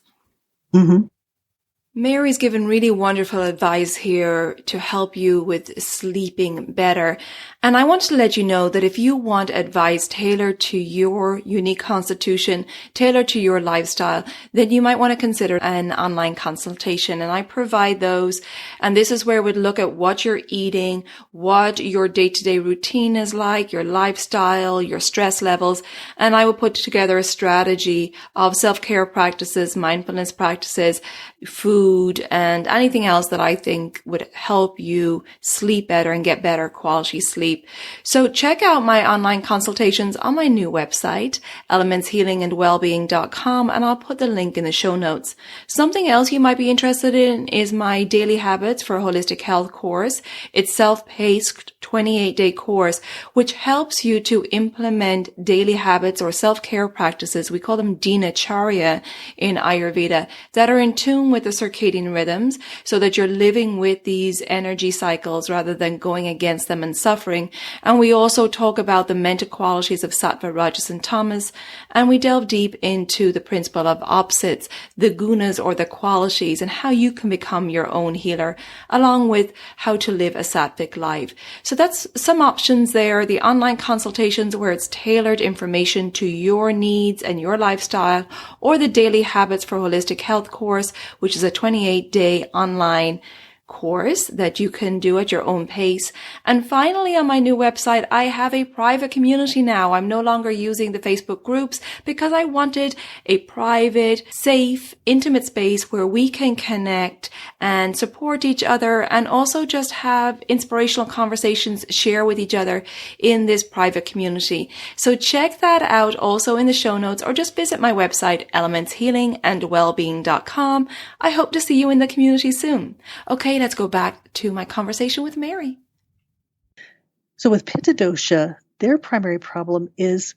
Mary's given really wonderful advice here to help you with sleeping better. And I want to let you know that if you want advice tailored to your unique constitution, tailored to your lifestyle, then you might want to consider an online consultation. And I provide those. And this is where we'd look at what you're eating, what your day-to-day routine is like, your lifestyle, your stress levels. And I will put together a strategy of self-care practices, mindfulness practices, food, food, and anything else that I think would help you sleep better and get better quality sleep. So check out my online consultations on my new website, elementshealingandwellbeing.com, and I'll put the link in the show notes. Something else you might be interested in is my Daily Habits for Holistic Health course. It's self-paced 28-day course, which helps you to implement daily habits or self-care practices. We call them dinacharya in Ayurveda, that are in tune with the circadian rhythms, so that you're living with these energy cycles rather than going against them and suffering. And we also talk about the mental qualities of sattva, rajas, and tamas, and we delve deep into the principle of opposites, the gunas or the qualities, and how you can become your own healer, along with how to live a sattvic life. So that's some options there. The online consultations where it's tailored information to your needs and your lifestyle, or the Daily Habits for Holistic Health course, which is a 28-day online course that you can do at your own pace. And finally, on my new website, I have a private community now. I'm no longer using the Facebook groups because I wanted a private, safe, intimate space where we can connect and support each other, and also just have inspirational conversations, share with each other in this private community. So check that out also in the show notes, or just visit my website, elementshealingandwellbeing.com. I hope to see you in the community soon. Okay, let's go back to my conversation with Mary. So with Pitta dosha, their primary problem is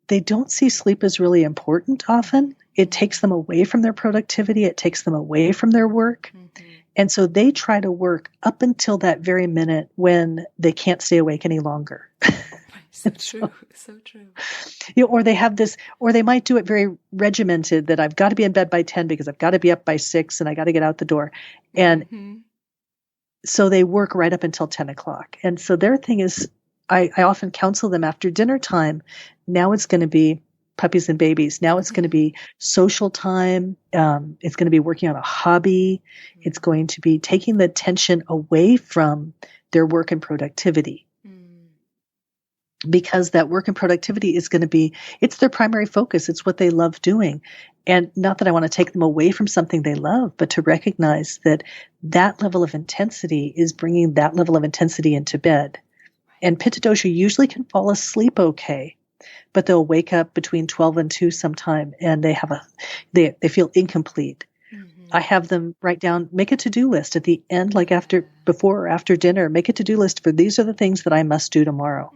they don't see sleep as really important often. It takes them away from their productivity. It takes them away from their work. Mm-hmm. And so they try to work up until that very minute when they can't stay awake any longer. So true. So true. Or they have this, or they might do it very regimented, that I've got to be in bed by 10 because I've got to be up by 6 and I got to get out the door. And so they work right up until 10 o'clock. And so their thing is, I often counsel them after dinner time. Now it's going to be puppies and babies. Now it's going to be social time. It's going to be working on a hobby. It's going to be taking the attention away from their work and productivity. Because that work and productivity is going to be, it's their primary focus. It's what they love doing. And not that I want to take them away from something they love, but to recognize that that level of intensity is bringing that level of intensity into bed. And Pitta dosha usually can fall asleep okay, but they'll wake up between 12 and 2 sometime, and they feel incomplete. I have them write down, make a to-do list at the end, like before or after dinner, make a to-do list for these are the things that I must do tomorrow.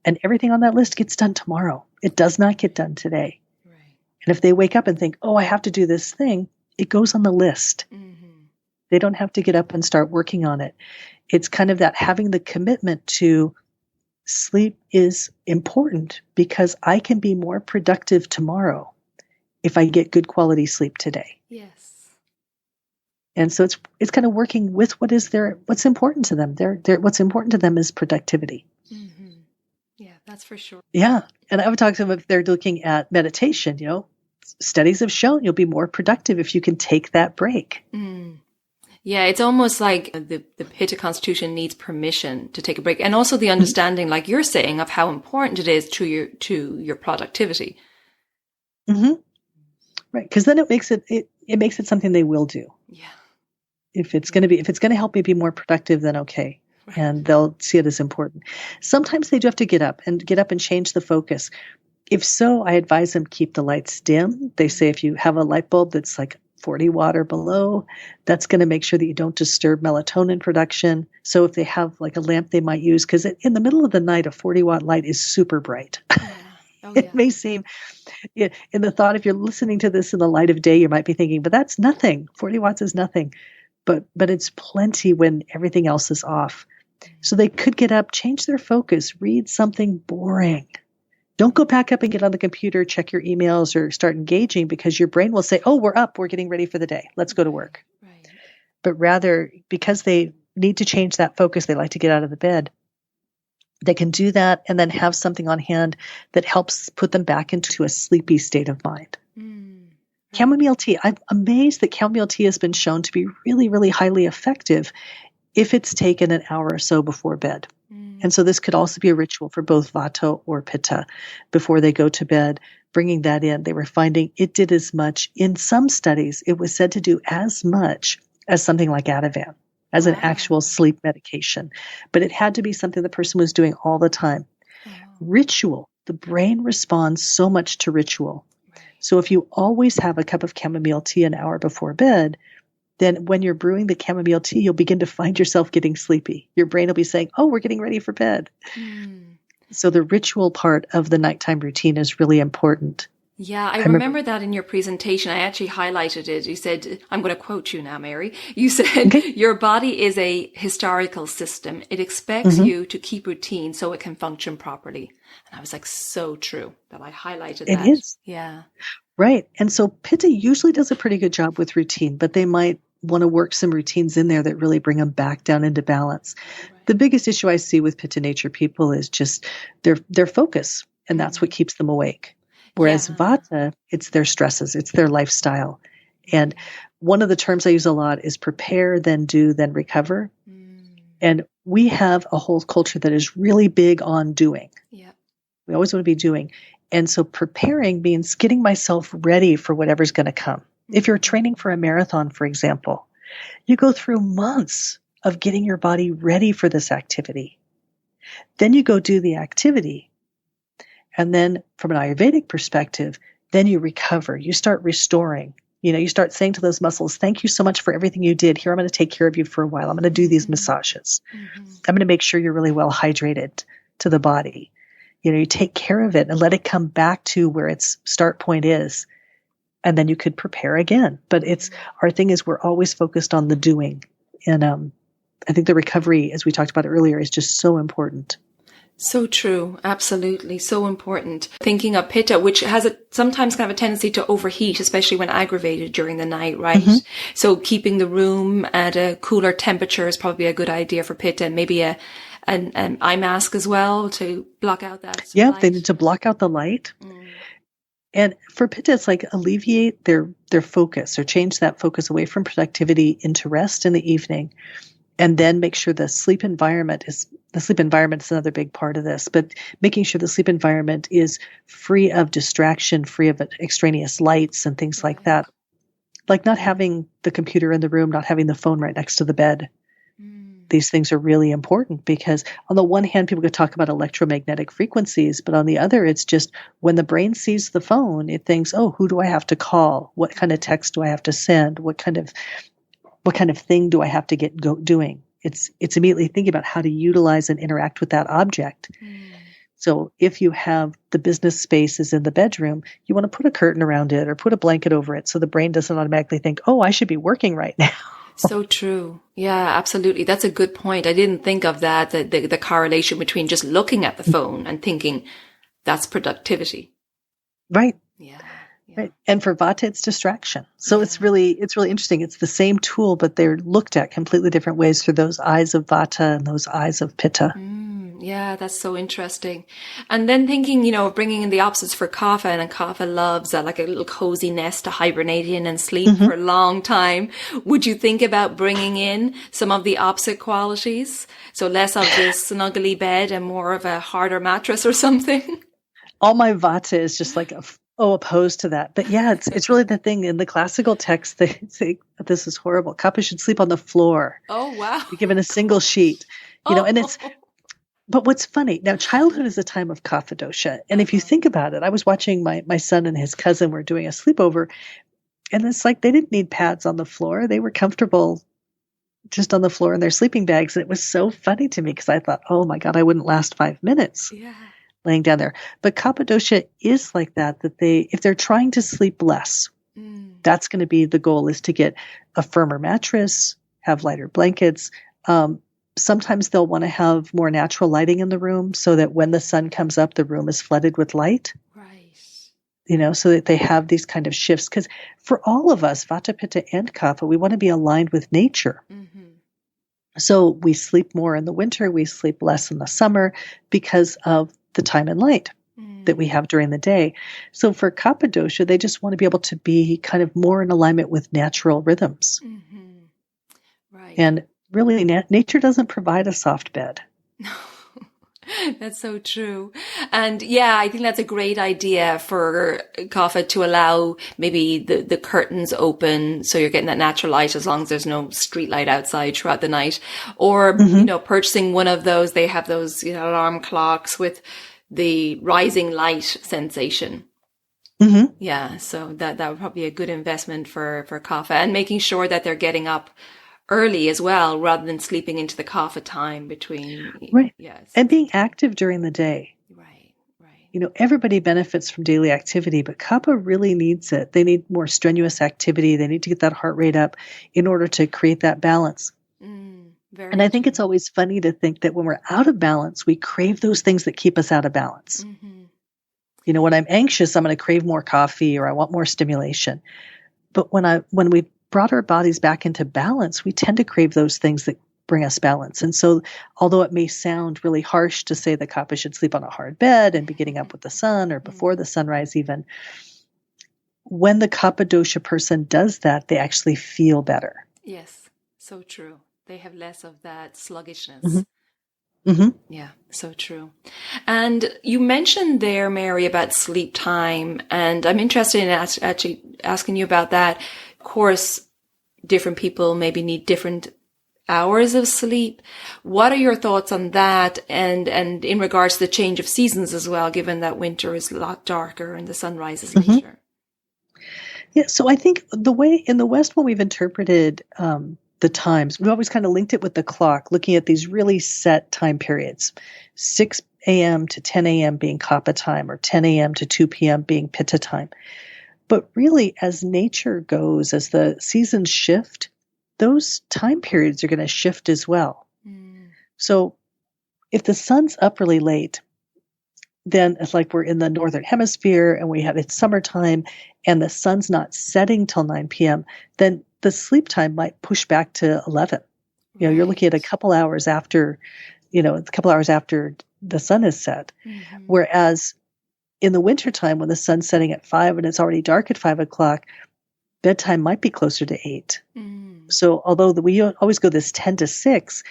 And everything on that list gets done tomorrow. It does not get done today. Right. And if they wake up and think, oh, I have to do this thing, it goes on the list. They don't have to get up and start working on it. It's kind of that having the commitment to sleep is important because I can be more productive tomorrow if I get good quality sleep today. Yes. And so it's kind of working with what's important to them. What's important to them is productivity. Yeah, that's for sure. Yeah. And I would talk to them if they're looking at meditation, studies have shown you'll be more productive if you can take that break. Yeah, it's almost like the Pitta constitution needs permission to take a break, and also the understanding, like you're saying, of how important it is to your productivity. Right. Because then it makes it something they will do. Yeah. If it's going to help me be more productive, then okay. Right. And they'll see it as important. Sometimes they do have to get up and change the focus. If so, I advise them keep the lights dim. They say if you have a light bulb that's like 40 watt or below, that's going to make sure that you don't disturb melatonin production. So if they have like a lamp they might use, because in the middle of the night, a 40 watt light is super bright. It may seem, in the thought, if you're listening to this in the light of day, you might be thinking, but that's nothing. 40 watts is nothing. But it's plenty when everything else is off. So they could get up, change their focus, read something boring. Don't go back up and get on the computer, check your emails, or start engaging, because your brain will say, oh, we're up, we're getting ready for the day. Let's go to work. Right. But rather, because they need to change that focus, they like to get out of the bed. They can do that and then have something on hand that helps put them back into a sleepy state of mind. Chamomile tea. I'm amazed that chamomile tea has been shown to be really, really highly effective if it's taken an hour or so before bed. And so this could also be a ritual for both Vata or Pitta before they go to bed, bringing that in. They were finding it did as much. In some studies, it was said to do as much as something like Ativan, as an actual sleep medication. But it had to be something the person was doing all the time. Ritual, the brain responds so much to ritual. So if you always have a cup of chamomile tea an hour before bed, then when you're brewing the chamomile tea, you'll begin to find yourself getting sleepy. Your brain will be saying, oh, we're getting ready for bed. So the ritual part of the nighttime routine is really important. Yeah, I remember that in your presentation. I actually highlighted it. You said, I'm going to quote you now, Mary. You said, your body is a historical system. It expects you to keep routine so it can function properly. And I was like, so true that I highlighted that. It is. Yeah. Right. And so Pitta usually does a pretty good job with routine, but they might want to work some routines in there that really bring them back down into balance. Right. The biggest issue I see with Pitta nature people is just their focus, and that's what keeps them awake. Whereas Vata, it's their stresses, it's their lifestyle. And one of the terms I use a lot is prepare, then do, then recover. And we have a whole culture that is really big on doing. Yeah. We always want to be doing. And so preparing means getting myself ready for whatever's going to come. If you're training for a marathon, for example, you go through months of getting your body ready for this activity. Then you go do the activity. And then from an Ayurvedic perspective, then you recover. You start restoring. You start saying to those muscles, thank you so much for everything you did. Here, I'm going to take care of you for a while. I'm going to do these massages. I'm going to make sure you're really well hydrated to the body. You take care of it and let it come back to where its start point is. And then you could prepare again. But our thing is we're always focused on the doing. And I think the recovery, as we talked about earlier, is just so important. So true. Absolutely. So important. Thinking of Pitta, which has sometimes kind of a tendency to overheat, especially when aggravated during the night, right? So keeping the room at a cooler temperature is probably a good idea for Pitta, and maybe an eye mask as well to block out that light. They need to block out the light. And for Pitta, it's like alleviate their focus or change that focus away from productivity into rest in the evening. And then make sure the sleep environment is another big part of this, but making sure the sleep environment is free of distraction, free of extraneous lights and things like that. Like not having the computer in the room, not having the phone right next to the bed. These things are really important because on the one hand, people could talk about electromagnetic frequencies, but on the other, it's just when the brain sees the phone, it thinks, oh, who do I have to call? What kind of text do I have to send? What kind of thing do I have to get doing? It's immediately thinking about how to utilize and interact with that object. So if you have the business spaces in the bedroom, you want to put a curtain around it or put a blanket over it so the brain doesn't automatically think, oh, I should be working right now. So true. Yeah, absolutely. That's a good point. I didn't think of that, the correlation between just looking at the phone and thinking that's productivity. Right. Yeah. Right. And for Vata, it's distraction. So it's really interesting. It's the same tool, but they're looked at completely different ways through those eyes of Vata and those eyes of Pitta. Yeah, that's so interesting. And then thinking, of bringing in the opposites for Kapha, and Kapha loves like a little cozy nest to hibernate in and sleep for a long time. Would you think about bringing in some of the opposite qualities? So less of this snuggly bed and more of a harder mattress or something? All my Vata is just like opposed to that. But yeah, it's really the thing. In the classical text, they say, this is horrible. Kapha should sleep on the floor. Oh, wow. Be given a single sheet, and but what's funny, now childhood is a time of Kapha dosha. And if you think about it, I was watching my son and his cousin were doing a sleepover, and it's like they didn't need pads on the floor. They were comfortable just on the floor in their sleeping bags. And it was so funny to me because I thought, oh my God, I wouldn't last 5 minutes. Yeah. Laying down there. But Kapha dosha is like that if they're trying to sleep less, that's going to be the goal, is to get a firmer mattress, have lighter blankets. Sometimes they'll want to have more natural lighting in the room so that when the sun comes up, the room is flooded with light. Right. So that they have these kind of shifts. Because for all of us, Vata, Pitta, and Kapha, we want to be aligned with nature. So we sleep more in the winter, we sleep less in the summer because of the time and light that we have during the day. So for Kapha dosha, they just want to be able to be kind of more in alignment with natural rhythms. Right. And really, nature doesn't provide a soft bed. That's so true. And yeah, I think that's a great idea for Kapha to allow maybe the curtains open so you're getting that natural light as long as there's no street light outside throughout the night. Or, Mm-hmm. purchasing one of those, they have those, alarm clocks with the rising light sensation. Mm-hmm. Yeah. So that would probably be a good investment for Kapha, and making sure that they're getting up early as well, rather than sleeping into the Kapha time between. Right. Yes. And being active during the day. Right. Right. Everybody benefits from daily activity, but Kapha really needs it. They need more strenuous activity. They need to get that heart rate up in order to create that balance. Very And I think true. it's always funny to think that when we're out of balance, we crave those things that keep us out of balance. When I'm anxious, I'm going to crave more coffee or I want more stimulation. But when we brought our bodies back into balance, we tend to crave those things that bring us balance. And so, although it may sound really harsh to say that Kapha should sleep on a hard bed and be getting up with the sun or before the sunrise even, when the Kapha dosha person does that, they actually feel better. Yes, so true. They have less of that sluggishness. Mm-hmm. Mm-hmm. Yeah, so true. And you mentioned there, Mary, about sleep time, and I'm interested in actually asking you about that. Of course, different people maybe need different hours of sleep. What are your thoughts on that? And in regards to the change of seasons as well, given that winter is a lot darker and the sun rises later. Yeah, so I think the way in the West, when we've interpreted the times, we've always kind of linked it with the clock, looking at these really set time periods, 6 a.m. to 10 a.m. being Kapha time, or 10 a.m. to 2 p.m. being Pitta time. But really, as nature goes, as the seasons shift, those time periods are going to shift as well. So if the sun's up really late, then it's like we're in the northern hemisphere and it's summertime and the sun's not setting till 9 p.m., then the sleep time might push back to 11. You're looking at a couple hours after the sun is set. Whereas in the wintertime, when the sun's setting at 5 and it's already dark at 5 o'clock, bedtime might be closer to 8. So although we always go this 10 to 6,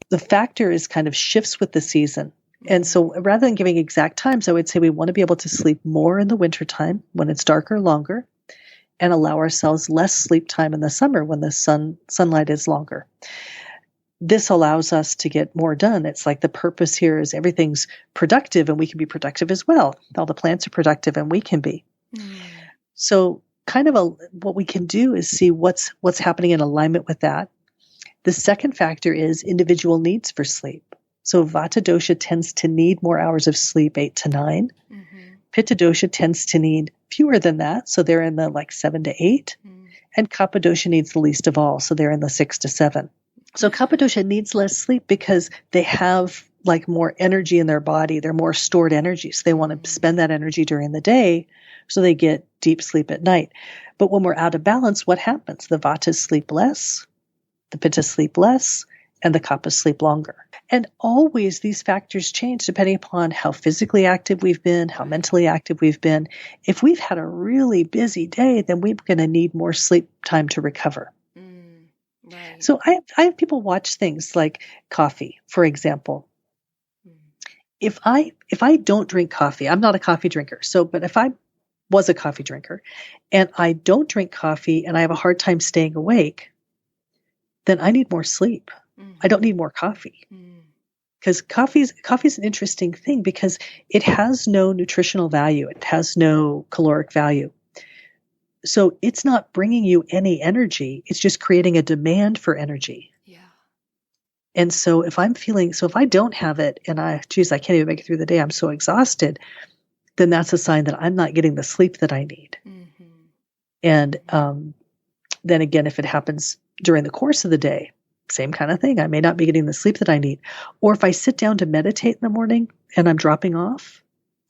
the factor is kind of shifts with the season. And so rather than giving exact times, I would say we want to be able to sleep more in the wintertime when it's darker longer, and allow ourselves less sleep time in the summer when the sunlight is longer. This allows us to get more done. It's like the purpose here is everything's productive and we can be productive as well. All the plants are productive and we can be. So kind of what we can do is see what's happening in alignment with that. The second factor is individual needs for sleep. So Vata dosha tends to need more hours of sleep, 8 to 9. Pitta dosha tends to need fewer than that, so they're in the 7 to 8. And Kapha dosha needs the least of all, so they're in the 6 to 7. So Kapha dosha needs less sleep because they have more energy in their body. They're more stored energy, so they want to spend that energy during the day, so they get deep sleep at night. But when we're out of balance, what happens? The Vatas sleep less, the Pittas sleep less, and the Kappas sleep longer. And always these factors change depending upon how physically active we've been, how mentally active we've been. If we've had a really busy day, then we're going to need more sleep time to recover. Right. So I have people watch things like coffee, for example. If I don't drink coffee, I'm not a coffee drinker. But if I was a coffee drinker and I don't drink coffee and I have a hard time staying awake, then I need more sleep. I don't need more coffee. Because coffee's an interesting thing because it has no nutritional value. It has no caloric value. So it's not bringing you any energy. It's just creating a demand for energy. Yeah. And so if I don't have it and I can't even make it through the day, I'm so exhausted, then that's a sign that I'm not getting the sleep that I need. And then again, if it happens during the course of the day, same kind of thing. I may not be getting the sleep that I need. Or if I sit down to meditate in the morning and I'm dropping off,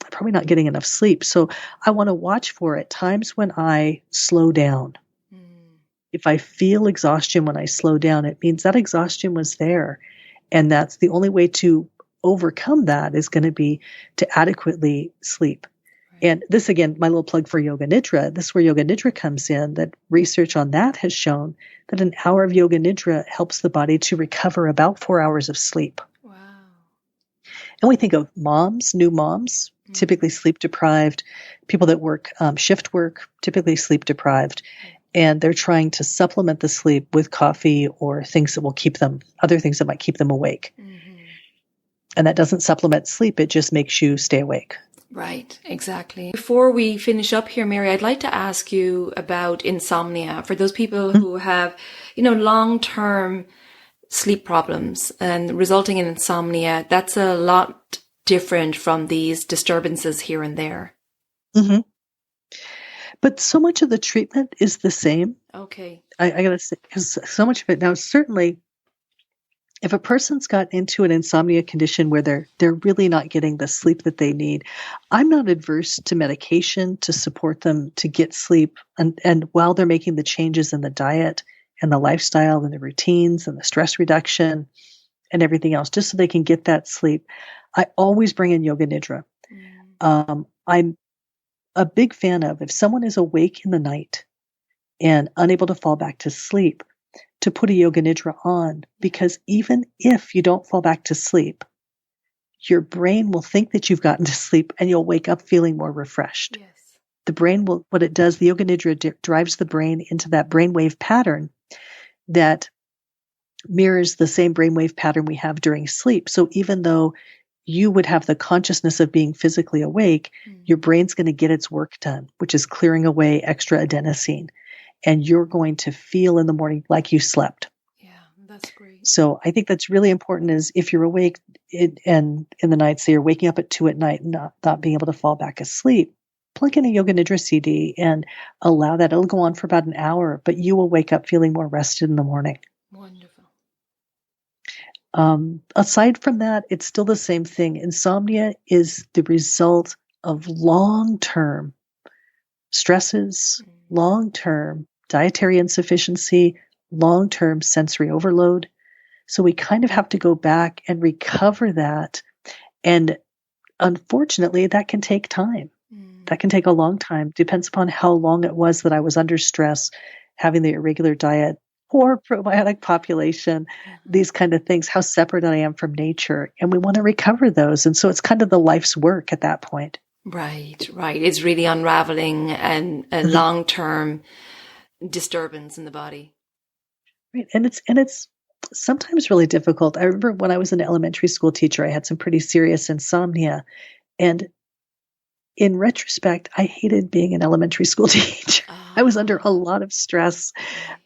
I'm probably not getting enough sleep. So I want to watch for it. Times when I slow down. If I feel exhaustion when I slow down, it means that exhaustion was there. And that's the only way to overcome that is going to be to adequately sleep. And this, again, my little plug for Yoga Nidra, this is where Yoga Nidra comes in, that research on that has shown that an hour of Yoga Nidra helps the body to recover about 4 hours of sleep. Wow. And we think of moms, new moms, typically sleep deprived, people that work shift work, typically sleep deprived, and they're trying to supplement the sleep with coffee or things that will keep them, other things that might keep them awake. And that doesn't supplement sleep, it just makes you stay awake. Right, exactly. Before we finish up here, Mary, I'd like to ask you about insomnia for those people who have, long-term sleep problems and resulting in insomnia. That's a lot different from these disturbances here and there. Mm-hmm. But so much of the treatment is the same. Okay. I got to say, because so much of it now, certainly, if a person's got into an insomnia condition where they're really not getting the sleep that they need, I'm not adverse to medication to support them to get sleep. And while they're making the changes in the diet and the lifestyle and the routines and the stress reduction and everything else, just so they can get that sleep, I always bring in Yoga Nidra. I'm a big fan of, if someone is awake in the night and unable to fall back to sleep, to put a Yoga Nidra on, because even if you don't fall back to sleep, your brain will think that you've gotten to sleep and you'll wake up feeling more refreshed. Yes. The brain will, what it does, the Yoga Nidra drives the brain into that brainwave pattern that mirrors the same brainwave pattern we have during sleep. So even though you would have the consciousness of being physically awake, your brain's going to get its work done, which is clearing away extra adenosine. And you're going to feel in the morning like you slept. Yeah, that's great. So I think that's really important, is if you're awake and in the night, say you're waking up at 2 at night and not being able to fall back asleep, plug in a Yoga Nidra CD and allow that. It'll go on for about an hour, but you will wake up feeling more rested in the morning. Wonderful. Aside from that, it's still the same thing. Insomnia is the result of long-term stresses, long-term dietary insufficiency, long-term sensory overload. So we kind of have to go back and recover that. And unfortunately, that can take time. That can take a long time. Depends upon how long it was that I was under stress, having the irregular diet, poor probiotic population, these kind of things, how separate I am from nature. And we want to recover those. And so it's kind of the life's work at that point. Right. It's really unraveling and a long-term disturbance in the body. Right. And it's sometimes really difficult. I remember when I was an elementary school teacher, I had some pretty serious insomnia. And in retrospect, I hated being an elementary school teacher. I was under a lot of stress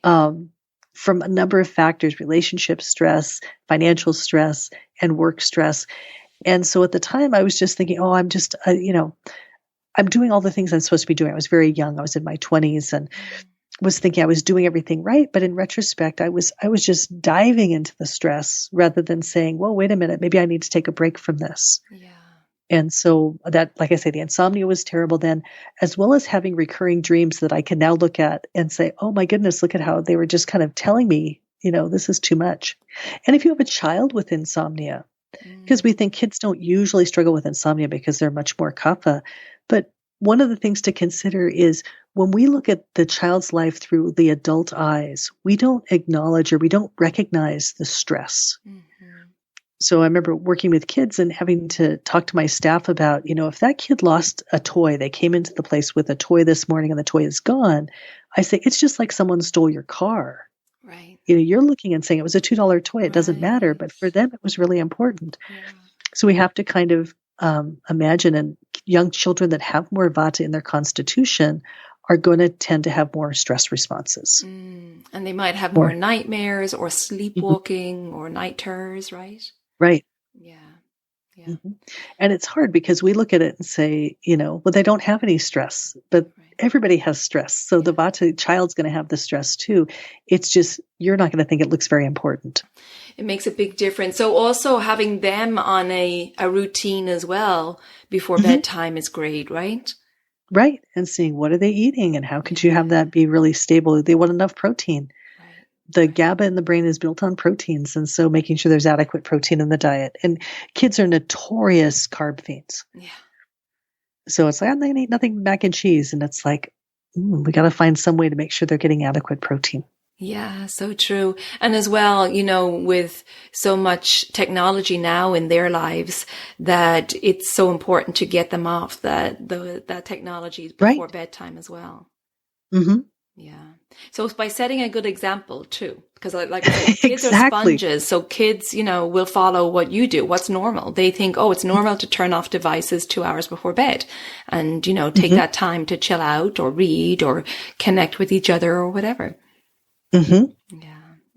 from a number of factors: relationship stress, financial stress, and work stress. And so at the time, I was just thinking, I'm just, I'm doing all the things I'm supposed to be doing. I was very young. I was in my 20s and was thinking I was doing everything right. But in retrospect, I was just diving into the stress rather than saying, well, wait a minute, maybe I need to take a break from this. Yeah. And so that, like I say, the insomnia was terrible then, as well as having recurring dreams that I can now look at and say, oh my goodness, look at how they were just kind of telling me, this is too much. And if you have a child with insomnia, because we think kids don't usually struggle with insomnia because they're much more kapha. But one of the things to consider is when we look at the child's life through the adult eyes, we don't acknowledge or we don't recognize the stress. So I remember working with kids and having to talk to my staff about, if that kid lost a toy, they came into the place with a toy this morning and the toy is gone. I say, it's just like someone stole your car. Right. You're looking and saying it was a $2 toy. It doesn't matter. But for them, it was really important. Yeah. So we have to kind of imagine, and young children that have more vata in their constitution are going to tend to have more stress responses. And they might have more nightmares or sleepwalking or night terrors, right? Right. Yeah. And it's hard because we look at it and say, well, they don't have any stress, but everybody has stress. So the vata child's going to have the stress too. It's just, you're not going to think it looks very important. It makes a big difference. So also having them on a routine as well before bedtime is great, right? Right. And seeing what are they eating and how could you have that be really stable? They want enough protein. The GABA in the brain is built on proteins. And so making sure there's adequate protein in the diet. And kids are notorious carb fiends. Yeah. So it's like, I'm not going to eat nothing but mac and cheese. And it's like, we got to find some way to make sure they're getting adequate protein. Yeah, so true. And as well, with so much technology now in their lives, that it's so important to get them off that technology before bedtime as well. Mm-hmm. Yeah. So it's by setting a good example too, because like I said, kids Exactly. are sponges. So kids, will follow what you do. What's normal? They think, oh, it's normal to turn off devices 2 hours before bed and, take that time to chill out or read or connect with each other or whatever. Mm-hmm.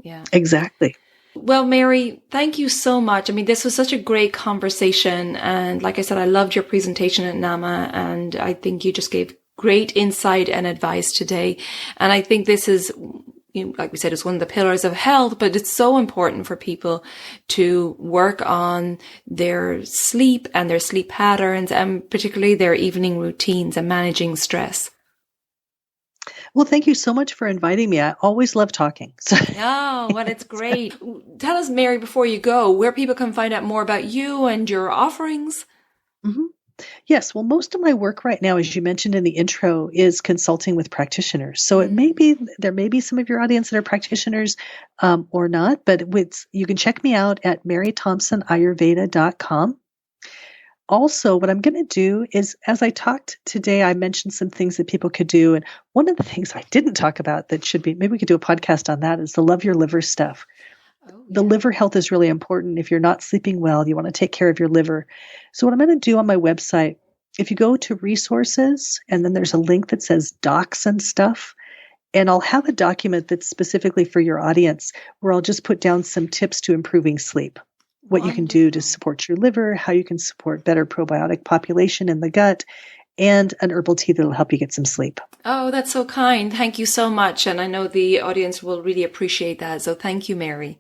Yeah. Exactly. Well, Mary, thank you so much. I mean, this was such a great conversation. And like I said, I loved your presentation at NAMA, and I think you just gave great insight and advice today. And I think this is, like we said, it's one of the pillars of health, but it's so important for people to work on their sleep and their sleep patterns, and particularly their evening routines and managing stress. Well, thank you so much for inviting me. I always love talking. Oh, well, it's great. Tell us, Mary, before you go, where people can find out more about you and your offerings. Mm-hmm. Yes. Well, most of my work right now, as you mentioned in the intro, is consulting with practitioners. So there may be some of your audience that are practitioners or not, but you can check me out at marythompsonayurveda.com. Also, what I'm going to do is, as I talked today, I mentioned some things that people could do. And one of the things I didn't talk about that maybe we could do a podcast on that, is the Love Your Liver stuff. Oh, yeah. The liver health is really important. If you're not sleeping well, you want to take care of your liver. So what I'm going to do on my website, if you go to resources, and then there's a link that says docs and stuff, and I'll have a document that's specifically for your audience where I'll just put down some tips to improving sleep. What you can do to support your liver, how you can support better probiotic population in the gut, and an herbal tea that will help you get some sleep. Oh, that's so kind. Thank you so much. And I know the audience will really appreciate that. So thank you, Mary.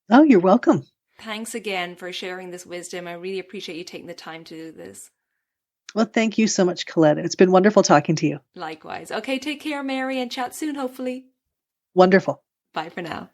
Oh, you're welcome. Thanks again for sharing this wisdom. I really appreciate you taking the time to do this. Well, thank you so much, Colette. It's been wonderful talking to you. Likewise. Okay, take care, Mary, and chat soon, hopefully. Wonderful. Bye for now.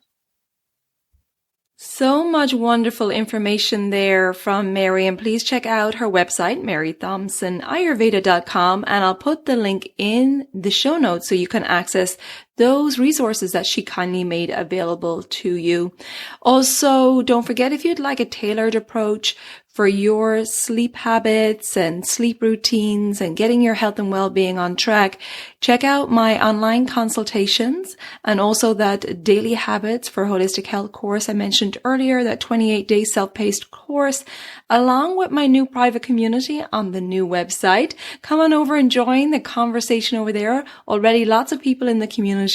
So much wonderful information there from Mary, and please check out her website, marythompsonayurveda.com, and I'll put the link in the show notes so you can access those resources that she kindly made available to you. Also, don't forget, if you'd like a tailored approach for your sleep habits and sleep routines and getting your health and well-being on track, check out my online consultations and also that Daily Habits for Holistic Health course I mentioned earlier, that 28-day self-paced course, along with my new private community on the new website. Come on over and join the conversation over there. Already lots of people in the community,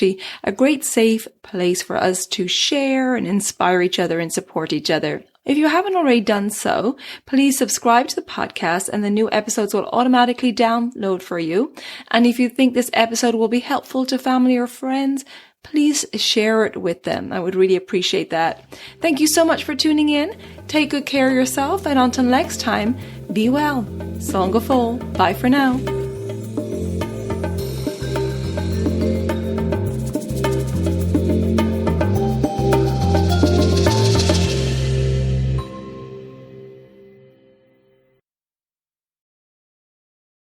a great safe place for us to share and inspire each other and support each other. If you haven't already done so, please subscribe to the podcast and the new episodes will automatically download for you. And if you think this episode will be helpful to family or friends, please share it with them. I would really appreciate that. Thank you so much for tuning in. Take good care of yourself, and until next time, be well. Song of Full. Bye for now.